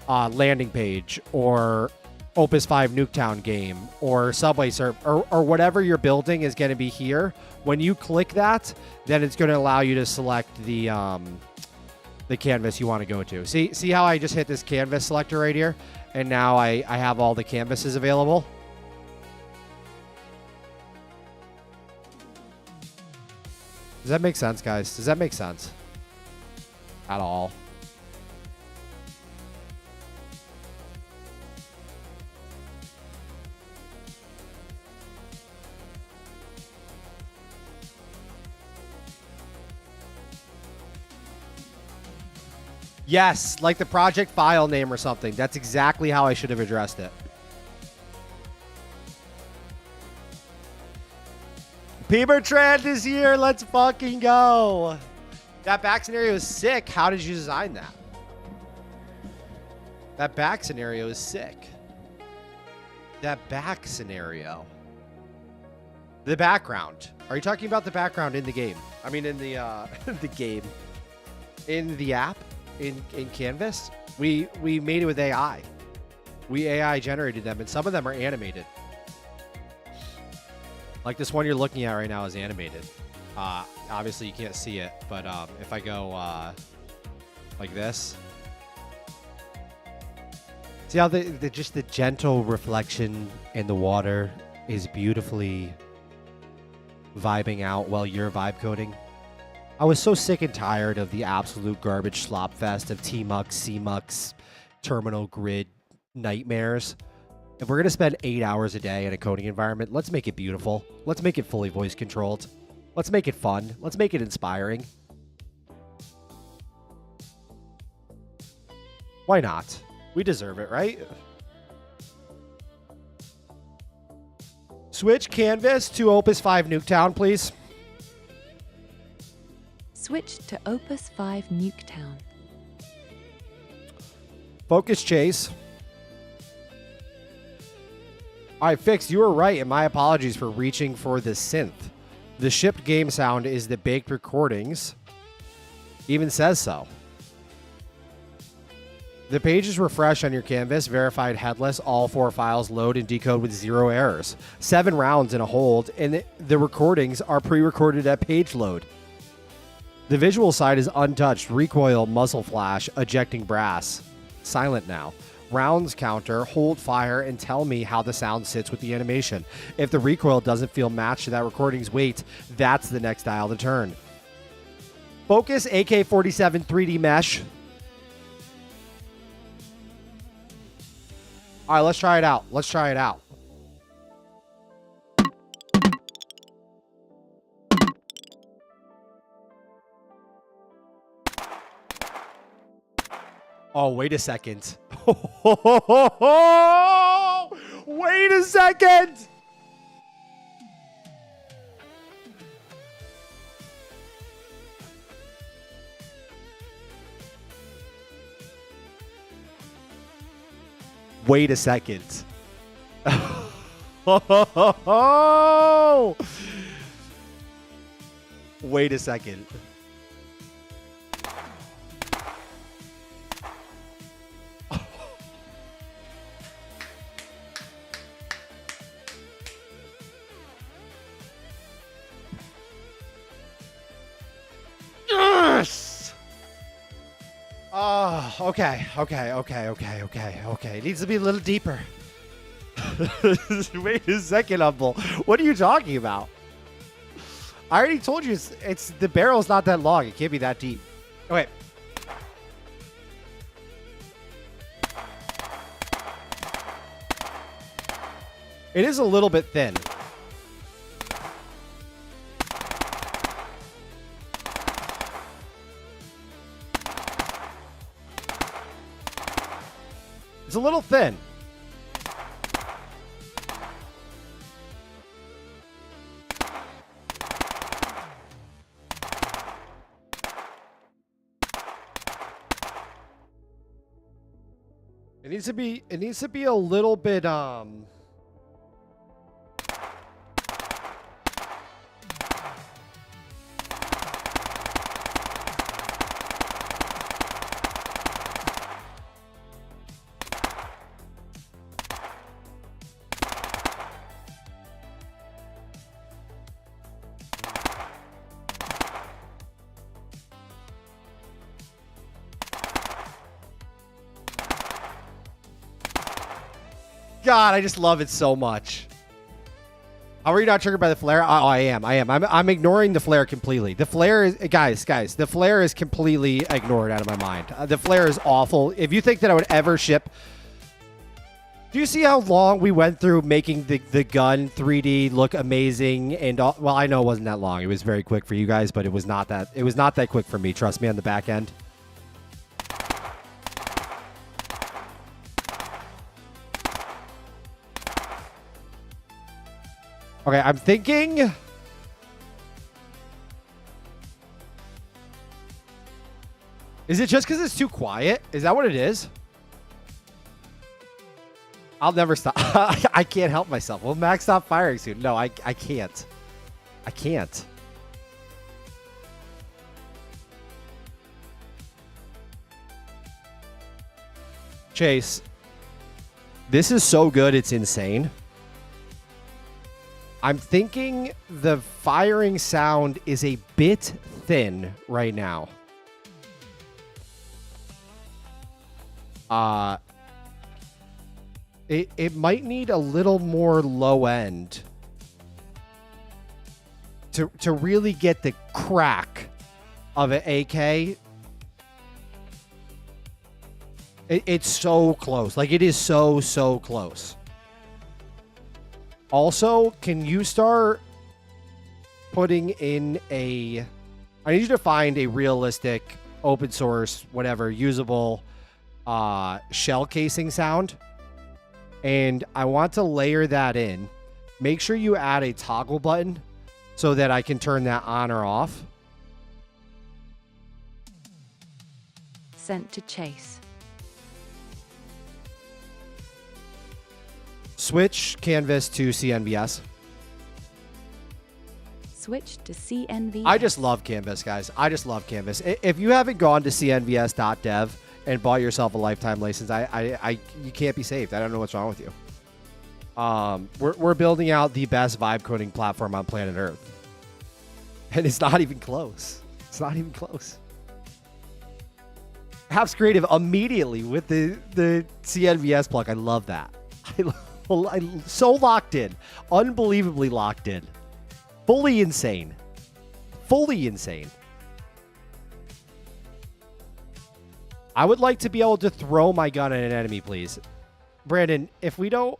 landing page or Opus 5 Nuketown game or Subway Surf or whatever you're building is going to be here. When you click that, then it's going to allow you to select the canvas you want to go to. See how I just hit this canvas selector right here? And now I have all the canvases available. Does that make sense, guys? Does that make sense? At all? Yes, like the project file name or something. That's exactly how I should have addressed it. Pebertrand is here. Let's fucking go. That back scenario is sick. How did you design that? That back scenario is sick. That back scenario. The background. Are you talking about the background in the game? I mean, in the the game. In the app? In Canvas, we made it with AI. We AI generated them, and some of them are animated. Like this one you're looking at right now is animated. Obviously you can't see it, but if I go like this, see how just the gentle reflection in the water is beautifully vibing out while you're vibe coding. I was so sick and tired of the absolute garbage slop fest of Tmux, CMux, terminal grid nightmares. If we're going to spend 8 hours a day in a coding environment, let's make it beautiful. Let's make it fully voice controlled. Let's make it fun. Let's make it inspiring. Why not? We deserve it, right? Switch Canvas to Opus 5 Nuketown, please. Switch to Opus 5 Nuketown. Focus Chase. All right, Fix, you were right, and my apologies for reaching for the synth. The shipped game sound is the baked recordings. Even says so. The pages refresh on your canvas, verified headless, all 4 files load and decode with 0 errors. 7 rounds in a hold, and the recordings are pre-recorded at page load. The visual side is untouched. Recoil, muzzle flash, ejecting brass. Silent now. Rounds counter, hold fire, and tell me how the sound sits with the animation. If the recoil doesn't feel matched to that recording's weight, that's the next dial to turn. Focus AK-47 3D mesh. All right, let's try it out. Let's try it out. Oh, wait a second. Wait a second. Wait a second. Wait a second. Yes! Oh, okay. It needs to be a little deeper. Wait a second, Humble. What are you talking about? I already told you it's the barrel's not that long. It can't be that deep. Okay. It is a little bit thin. It's a little thin. It needs to be a little bit God, I just love it so much. How are you not triggered by the flare? Oh, I am. I'm ignoring the flare completely. The flare is, guys, the flare is completely ignored out of my mind. The flare is awful. If you think that I would ever ship, do you see how long we went through making the gun 3D look amazing? And well, I know it wasn't that long. It was very quick for you guys, but it was not that quick for me. Trust me on the back end. Okay, I'm thinking. Is it just because it's too quiet? Is that what it is? I'll never stop. I can't help myself. Will Max stop firing soon? No, I can't. I can't. Chase, this is so good, it's insane. I'm thinking the firing sound is a bit thin right now. It might need a little more low end to really get the crack of an AK. It's so close. Like, it is so close. Also, can you start putting in a... I need you to find a realistic, open source, whatever, usable shell casing sound. And I want to layer that in. Make sure you add a toggle button so that I can turn that on or off. Sent to Chase. Switch Canvas to CNVS. Switch to CNVS. I just love Canvas, guys. I just love Canvas. If you haven't gone to cnvs.dev and bought yourself a lifetime license, you can't be saved. I don't know what's wrong with you. We're building out the best vibe coding platform on planet Earth. And it's not even close. It's not even close. Apps Creative immediately with the CNVS plug. I love that. I'm so locked in. Unbelievably locked in. Fully insane. Fully insane. I would like to be able to throw my gun at an enemy, please. Brandon, if we don't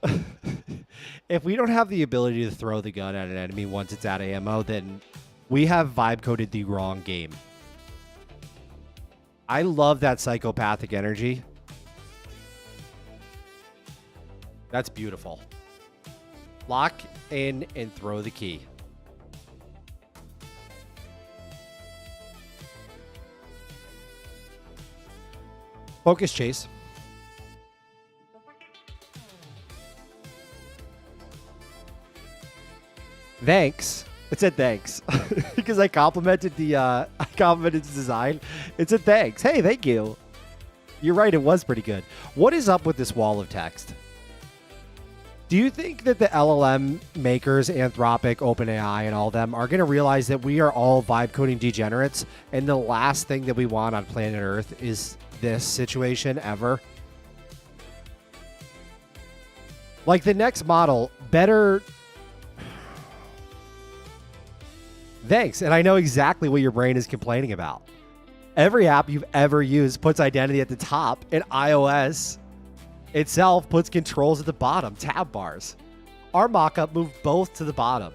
if we don't have the ability to throw the gun at an enemy once it's out of ammo, then we have vibe coded the wrong game. I love that psychopathic energy. That's beautiful. Lock in and throw the key. Focus chase. Thanks. It said thanks because I complimented the design. It said thanks. Hey, thank you. You're right. It was pretty good. What is up with this wall of text? Do you think that the LLM makers, Anthropic, OpenAI, and all them are going to realize that we are all vibe coding degenerates, and the last thing that we want on planet Earth is this situation ever? Like the next model, better. Thanks. And I know exactly what your brain is complaining about. Every app you've ever used puts identity at the top, and iOS itself puts controls at the bottom, tab bars. Our mockup moved both to the bottom.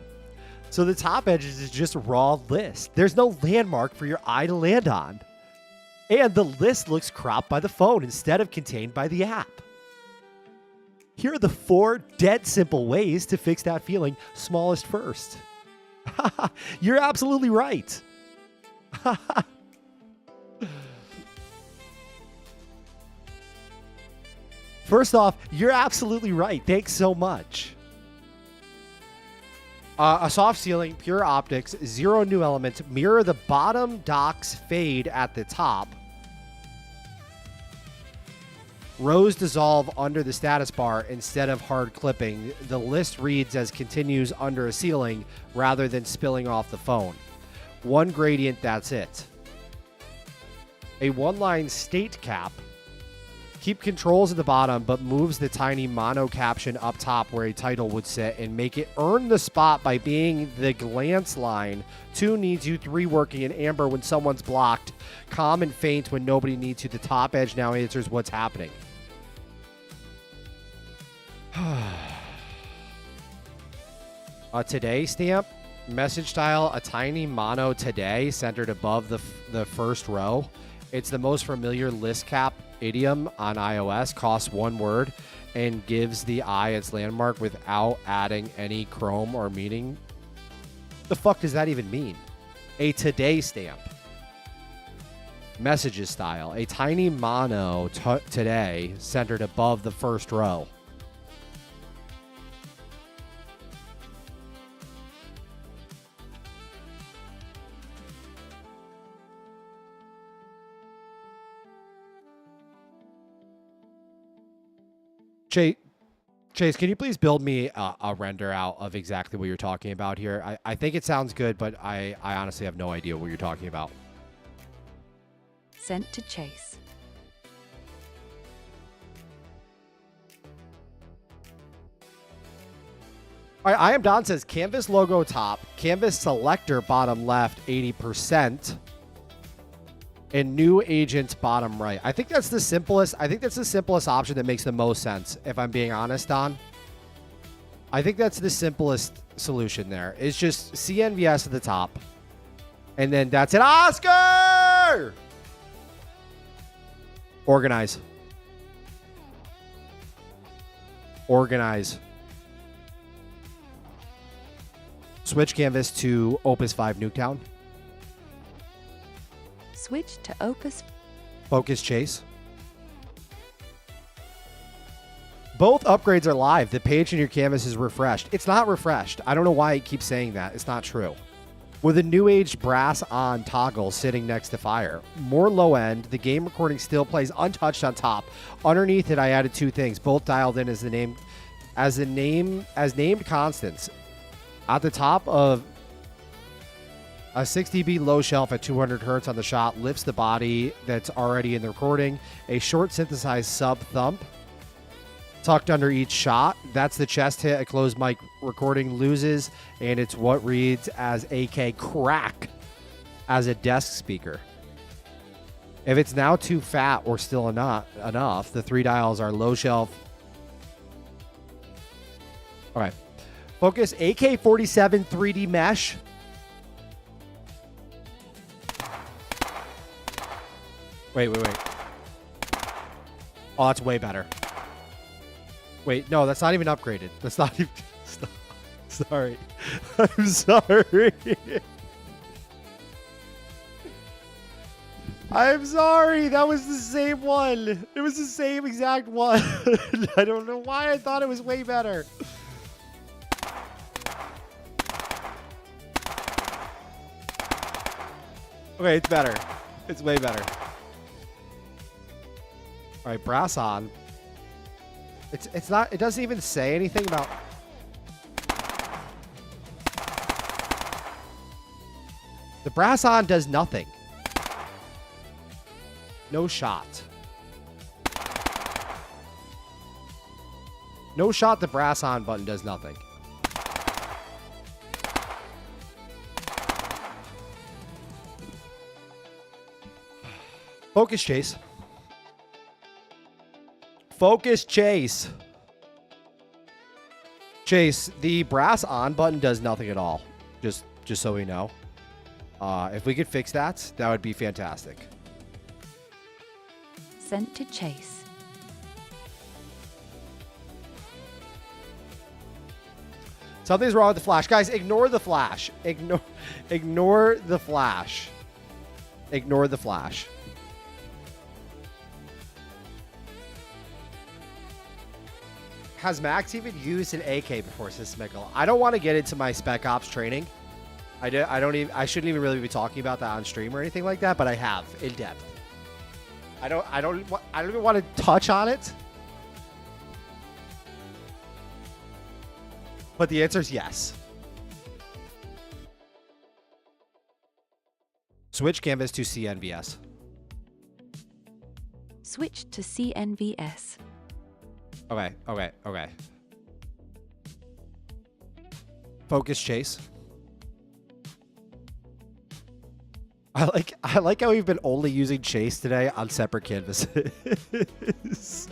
So the top edges is just a raw list. There's no landmark for your eye to land on. And the list looks cropped by the phone instead of contained by the app. Here are the 4 dead simple ways to fix that feeling smallest first. You're absolutely right. First off, you're absolutely right. Thanks so much. A soft ceiling, pure optics, 0 new elements, mirror the bottom docks fade at the top. Rows dissolve under the status bar instead of hard clipping. The list reads as continues under a ceiling rather than spilling off the phone. 1 gradient, that's it. A 1-line state cap. Keep controls at the bottom, but moves the tiny mono caption up top where a title would sit and make it earn the spot by being the glance line. 2 needs you, 3 working in amber when someone's blocked. Calm and faint when nobody needs you. The top edge now answers what's happening. A today stamp, message style, a tiny mono today centered above the first row. It's the most familiar list cap idiom on iOS, costs 1 word, and gives the eye its landmark without adding any chrome or meaning. The fuck does that even mean? A today stamp. Messages style, a tiny mono today centered above the first row. Chase, can you please build me a render out of exactly what you're talking about here? I think it sounds good, but I honestly have no idea what you're talking about. Sent to Chase. All right, I am Don says canvas logo top, canvas selector bottom left 80%, and new agent bottom right. I think that's the simplest. I think that's the simplest option that makes the most sense, if I'm being honest, Don. I think that's the simplest solution there. It's just CNVS at the top. And then that's it. Oscar! Organize. Organize. Switch canvas to Opus 5 Nuketown. Switch to Opus. Focus chase. Both upgrades are live. The page in your canvas is refreshed. It's not refreshed. I don't know why it keeps saying that. It's not true. With a new age brass on toggle sitting next to fire. More low end. The game recording still plays untouched on top. Underneath it, I added 2 things, both dialed in as named constants. At the top of a 6 dB low shelf at 200 hertz on the shot lifts the body that's already in the recording. A short synthesized sub thump tucked under each shot. That's the chest hit. A closed mic recording loses, and it's what reads as AK crack as a desk speaker. If it's now too fat or still not enough, the 3 dials are low shelf All right. Focus AK-47 3D mesh. Wait. Oh, that's way better. Wait, no, that's not even upgraded. That's not even... Sorry. I'm sorry. I'm sorry. That was the same one. It was the same exact one. I don't know why I thought it was way better. Okay, it's better. It's way better. All right, brass on. It's not. It doesn't even say anything about. The brass on does nothing. No shot. No shot. The brass on button does nothing. Focus chase. Focus chase. Chase, the brass on button does nothing at all. Just so we know. If we could fix that, that would be fantastic. Sent to Chase. Something's wrong with the flash. Guys, ignore the flash. Ignore the flash. Ignore the flash. Has Max even used an AK before, says Smickle? I don't want to get into my Spec Ops training. I shouldn't even really be talking about that on stream or anything like that, but I have in depth. I don't even want to touch on it. But the answer is yes. Switch canvas to CNVS. Switch to CNVS. Okay. Focus chase. I like how we've been only using chase today on separate canvases.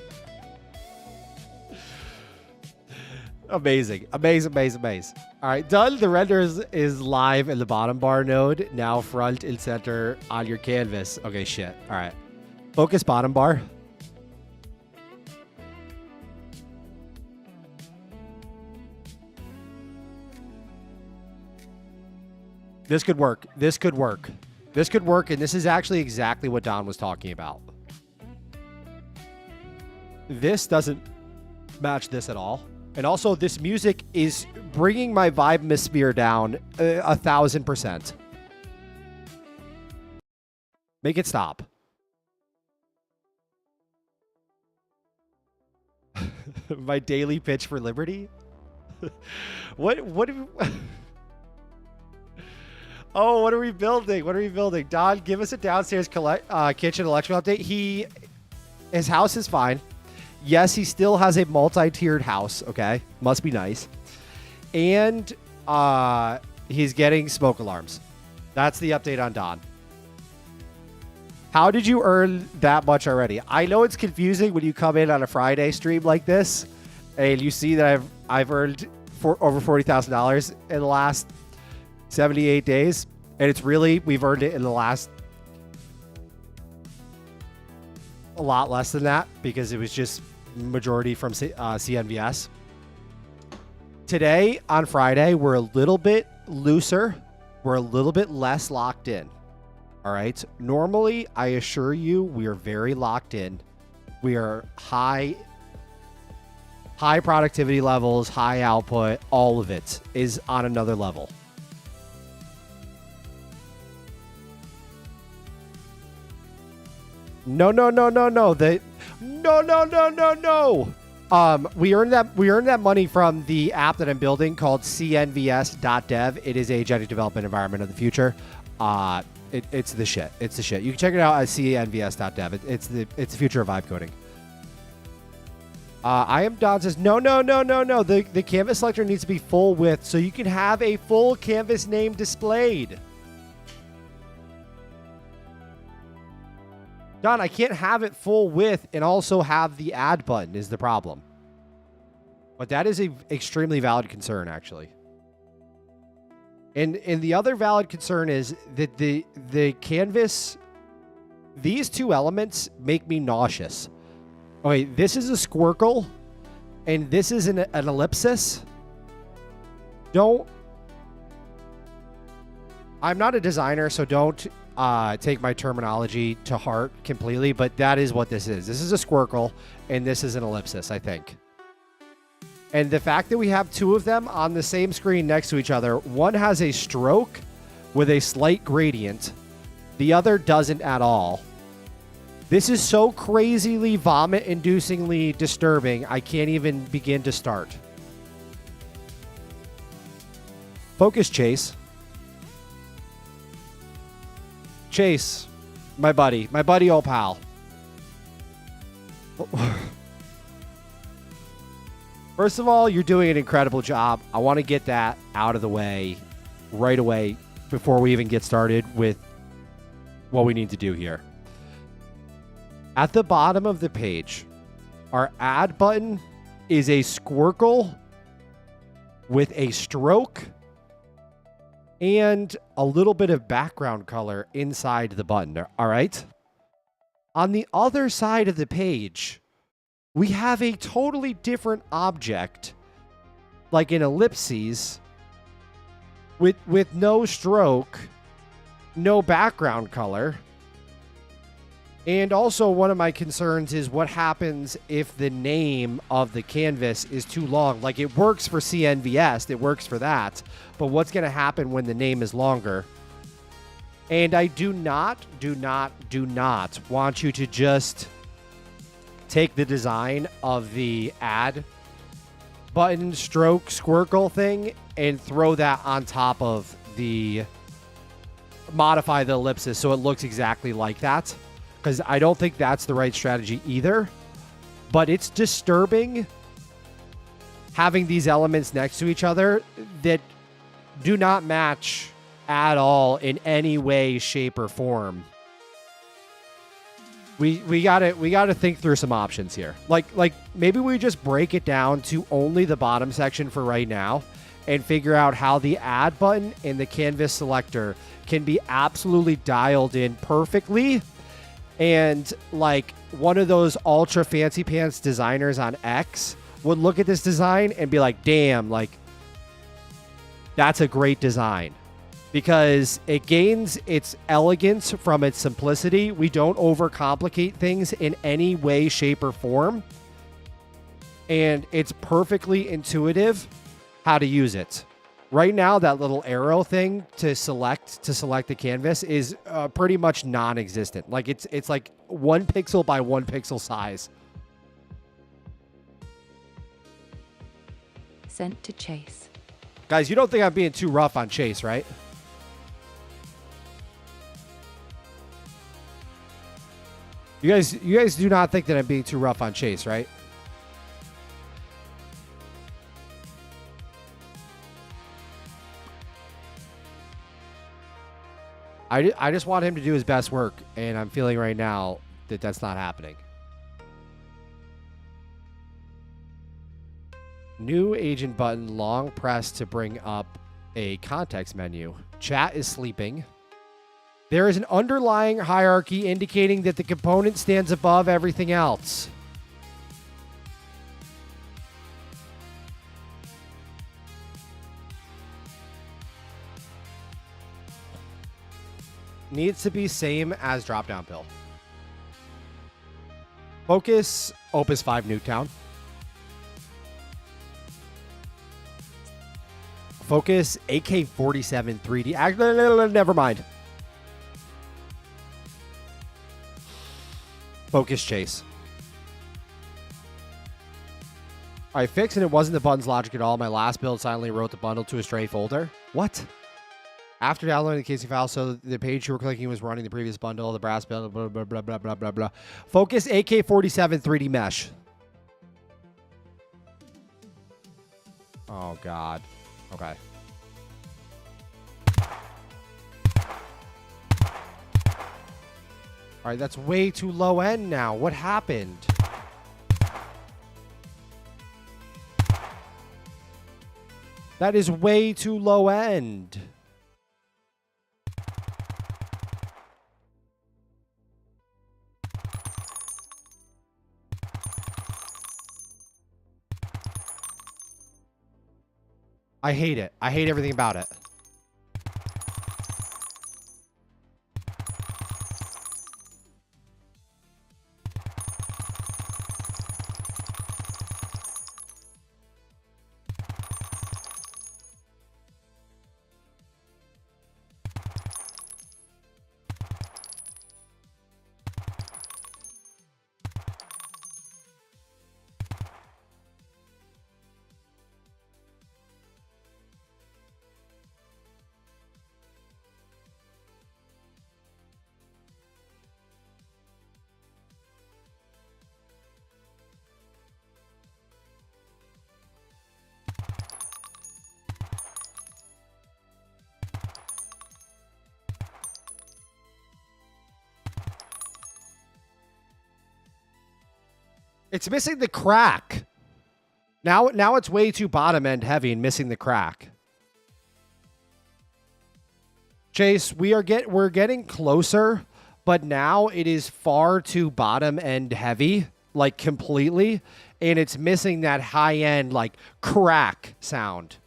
Amazing. All right, done. The render is live in the bottom bar node. Now front and center on your canvas. Okay, shit. All right. Focus bottom bar. This could work. And this is actually exactly what Don was talking about. This doesn't match this at all. And also, this music is bringing my vibe down 1,000%. Make it stop. My daily pitch for liberty? What Oh, what are we building? Don, give us a downstairs kitchen electrical update. His house is fine. Yes, he still has a multi-tiered house. Okay, must be nice. And he's getting smoke alarms. That's the update on Don. How did you earn that much already? I know it's confusing when you come in on a Friday stream like this, and you see that I've earned over $40,000 in the last 78 days, and it's really, we've earned it in the last a lot less than that because it was just majority from CNVS. Today on Friday, we're a little bit looser. We're a little bit less locked in. All right. Normally, I assure you, we are very locked in. We are high productivity levels, high output. All of it is on another level. No. We earned that money from the app that I'm building called CNVS.dev. It is a genetic development environment of the future. It's the shit. You can check it out at CNVS.dev. It's the future of vibe coding. I am Don says no. The canvas selector needs to be full width so you can have a full canvas name displayed. Don, I can't have it full width and also have the add button is the problem. But that is a extremely valid concern, actually. And the other valid concern is that the canvas, these two elements make me nauseous. Okay, this is a squircle, and this is an ellipsis. I'm not a designer, so don't take my terminology to heart completely, but that is what this is. This is a squircle, and this is an ellipsis, I think. And the fact that we have two of them on the same screen next to each other, one has a stroke with a slight gradient, the other doesn't at all. This is so crazily vomit-inducingly disturbing, I can't even begin to start. Focus, Chase. Chase, my buddy, old pal. First of all, you're doing an incredible job. I want to get that out of the way right away before we even get started with what we need to do here. At the bottom of the page, our add button is a squircle with a stroke and a little bit of background color inside the button. All right? On the other side of the page, we have a totally different object, like an ellipses, with no stroke, no background color. And also one of my concerns is what happens if the name of the canvas is too long. Like, it works for CNVS, it works for that, but what's going to happen when the name is longer? And I do not want you to just take the design of the add button stroke squircle thing and throw that on top of the modify the ellipsis so it looks exactly like that, because I don't think that's the right strategy either. But it's disturbing having these elements next to each other that do not match at all in any way, shape, or form. We gotta think through some options here. Like maybe we just break it down to only the bottom section for right now and figure out how the add button and the canvas selector can be absolutely dialed in perfectly. And like one of those ultra fancy pants designers on X would look at this design and be like, damn, like that's a great design. Because it gains its elegance from its simplicity. We don't overcomplicate things in any way, shape, or form. And it's perfectly intuitive how to use it. Right now, that little arrow thing to select the canvas is pretty much non-existent. Like it's like 1 pixel by 1 pixel size. Sent to Chase. Guys, you don't think I'm being too rough on Chase, right? You guys do not think that I'm being too rough on Chase, right? I just want him to do his best work, and I'm feeling right now that that's not happening. New agent button, long press to bring up a context menu. Chat is sleeping. There is an underlying hierarchy indicating that the component stands above everything else. Needs to be same as drop-down pill. Focus, Opus 5 Nuketown. Focus, AK-47 3D. Actually, never mind. Focus, Chase. All right, fix, and it wasn't the button's logic at all. My last build silently wrote the bundle to a stray folder. What? After downloading the casing file, so the page you were clicking was running the previous bundle, the brass bundle, blah, blah, blah, blah, blah, blah, blah. Focus, AK-47 3D mesh. Oh, God. Okay. All right, that's way too low end now. What happened? That is way too low end. I hate it. I hate everything about it. It's missing the crack. Now it's way too bottom end heavy and missing the crack. Chase, we're getting closer, but now it is far too bottom end heavy, like completely, and it's missing that high end like crack sound.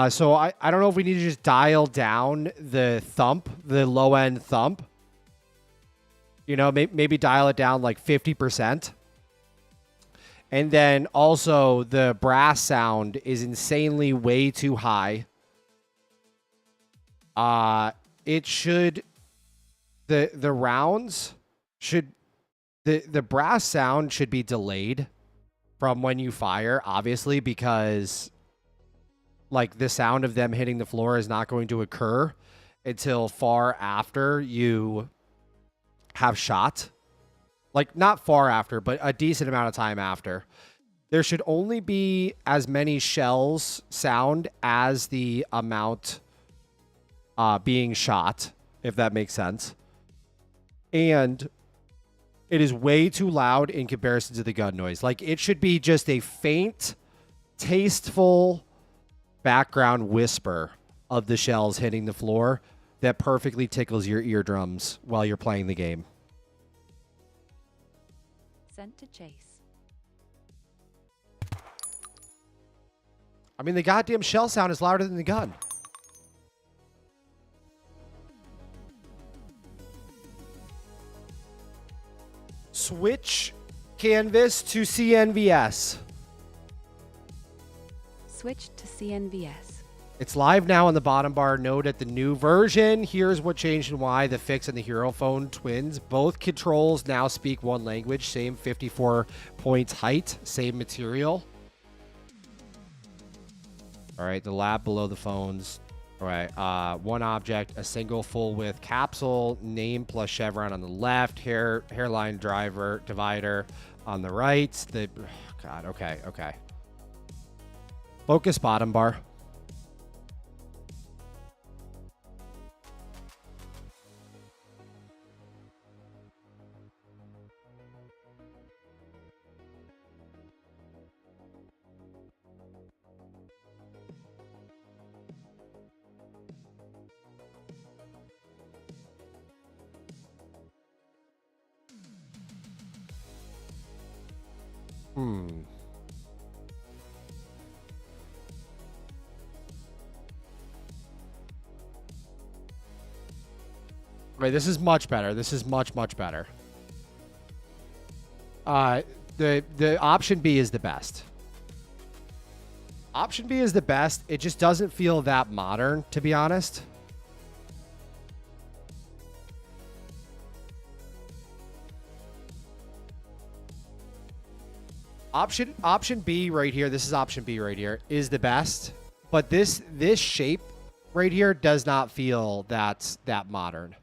So I don't know if we need to just dial down the thump, the low end thump. You know, maybe dial it down like 50%. And then also the brass sound is insanely way too high. It should, the rounds should, the brass sound should be delayed from when you fire, obviously, because like the sound of them hitting the floor is not going to occur until far after you have shot. Like not far after, but a decent amount of time after. There should only be as many shells sound as the amount being shot, if that makes sense. And it is way too loud in comparison to the gun noise. Like it should be just a faint, tasteful background whisper of the shells hitting the floor that perfectly tickles your eardrums while you're playing the game. Sent to Chase. I mean, the goddamn shell sound is louder than the gun. Switch canvas to CNVS. Switch to CNVS. It's live now on the bottom bar. Note at the new version. Here's what changed and why. The Fix and the Hero Phone twins. Both controls now speak one language. Same 54 points height. Same material. All right, the lab below the phones. All right, one object, a single full width capsule, name plus chevron on the left, hairline divider on the right. God, okay. Focus bottom bar. Right, this is much better. This is much better. The option B is the best. Option B is the best. It just doesn't feel that modern, to be honest. Option B right here, this is option B right here, is the best. But this shape right here does not feel that modern.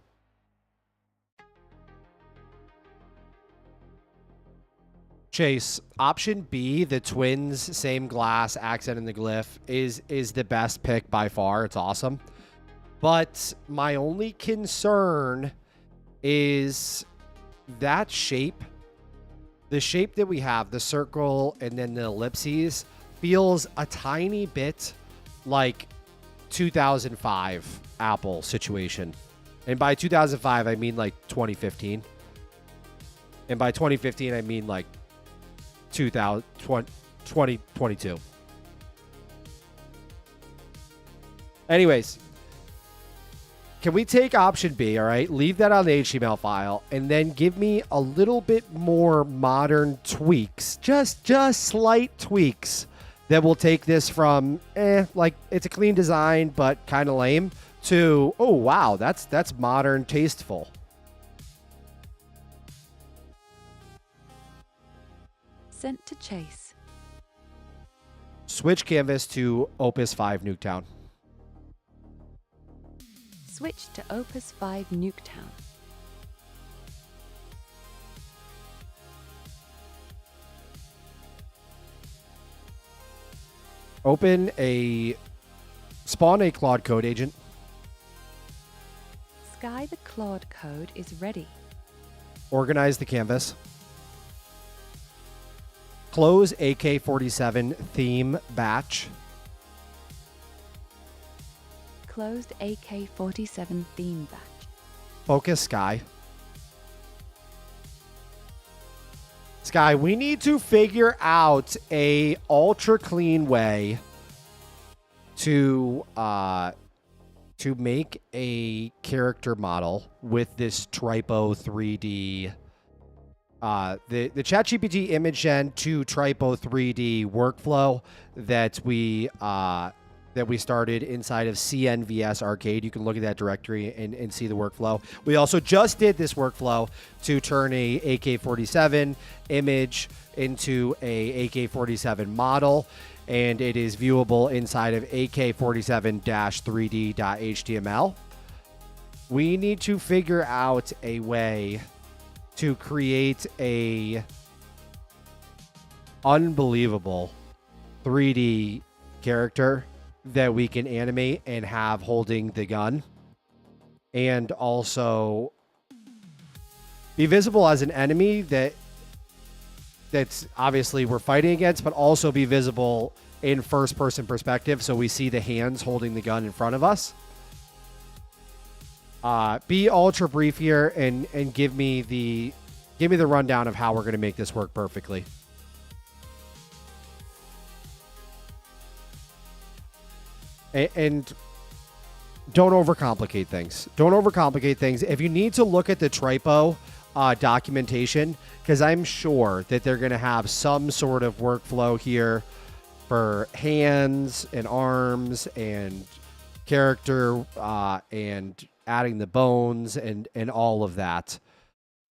Chase, option B, the twins, same glass, accent in the glyph, is the best pick by far. It's awesome. But my only concern is that shape. The shape that we have, the circle and then the ellipses, feels a tiny bit like 2005 Apple situation. And by 2005, I mean like 2015. And by 2015, I mean like 2022. Anyways, can we take option B, all right? Leave that on the HTML file and then give me a little bit more modern tweaks, just slight tweaks that will take this from, like it's a clean design, but kind of lame, to, oh, wow, that's modern, tasteful. Sent to Chase. Switch canvas to Opus 5 Nuketown. Switch to Opus 5 Nuketown. Spawn a Claude code agent. Sky the Claude code is ready. Organize the canvas. Close AK-47 theme batch. Closed AK-47 theme batch. Focus Sky. Sky, we need to figure out a ultra clean way to make a character model with this Tripo 3D. The ChatGPT Image Gen 2 Tripo 3D workflow that we started inside of CNVS Arcade. You can look at that directory and see the workflow. We also just did this workflow to turn a AK-47 image into a AK-47 model, and it is viewable inside of AK-47-3D.html. We need to figure out a way to create a unbelievable 3D character that we can animate and have holding the gun, and also be visible as an enemy that's obviously we're fighting against, but also be visible in first person perspective, so we see the hands holding the gun in front of us. Be ultra brief here and give me the rundown of how we're going to make this work perfectly. And don't overcomplicate things. Don't overcomplicate things. If you need to look at the Tripo documentation, because I'm sure that they're going to have some sort of workflow here for hands and arms and character and adding the bones and all of that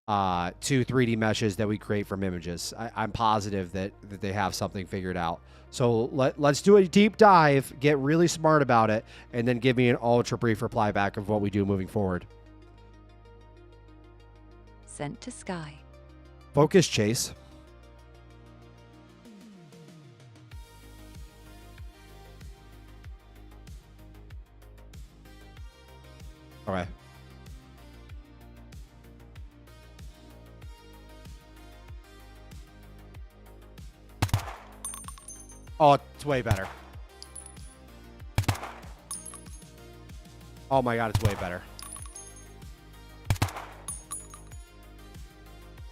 to 3D meshes that we create from images. I'm positive that they have something figured out. So let's do a deep dive, get really smart about it, and then give me an ultra brief reply back of what we do moving forward. Sent to Sky. Focus Chase. Okay. Oh, it's way better. Oh my god, it's way better.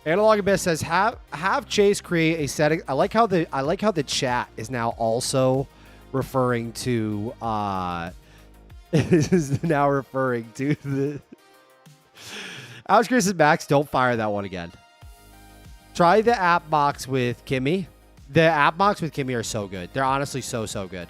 Analog Abyss says have Chase create a setting. I like how the chat is now also referring to is now referring to the Alex Chris says, Max, don't fire that one again. Try the app box with Kimmy. The app box with Kimmy are so good. They're honestly so good.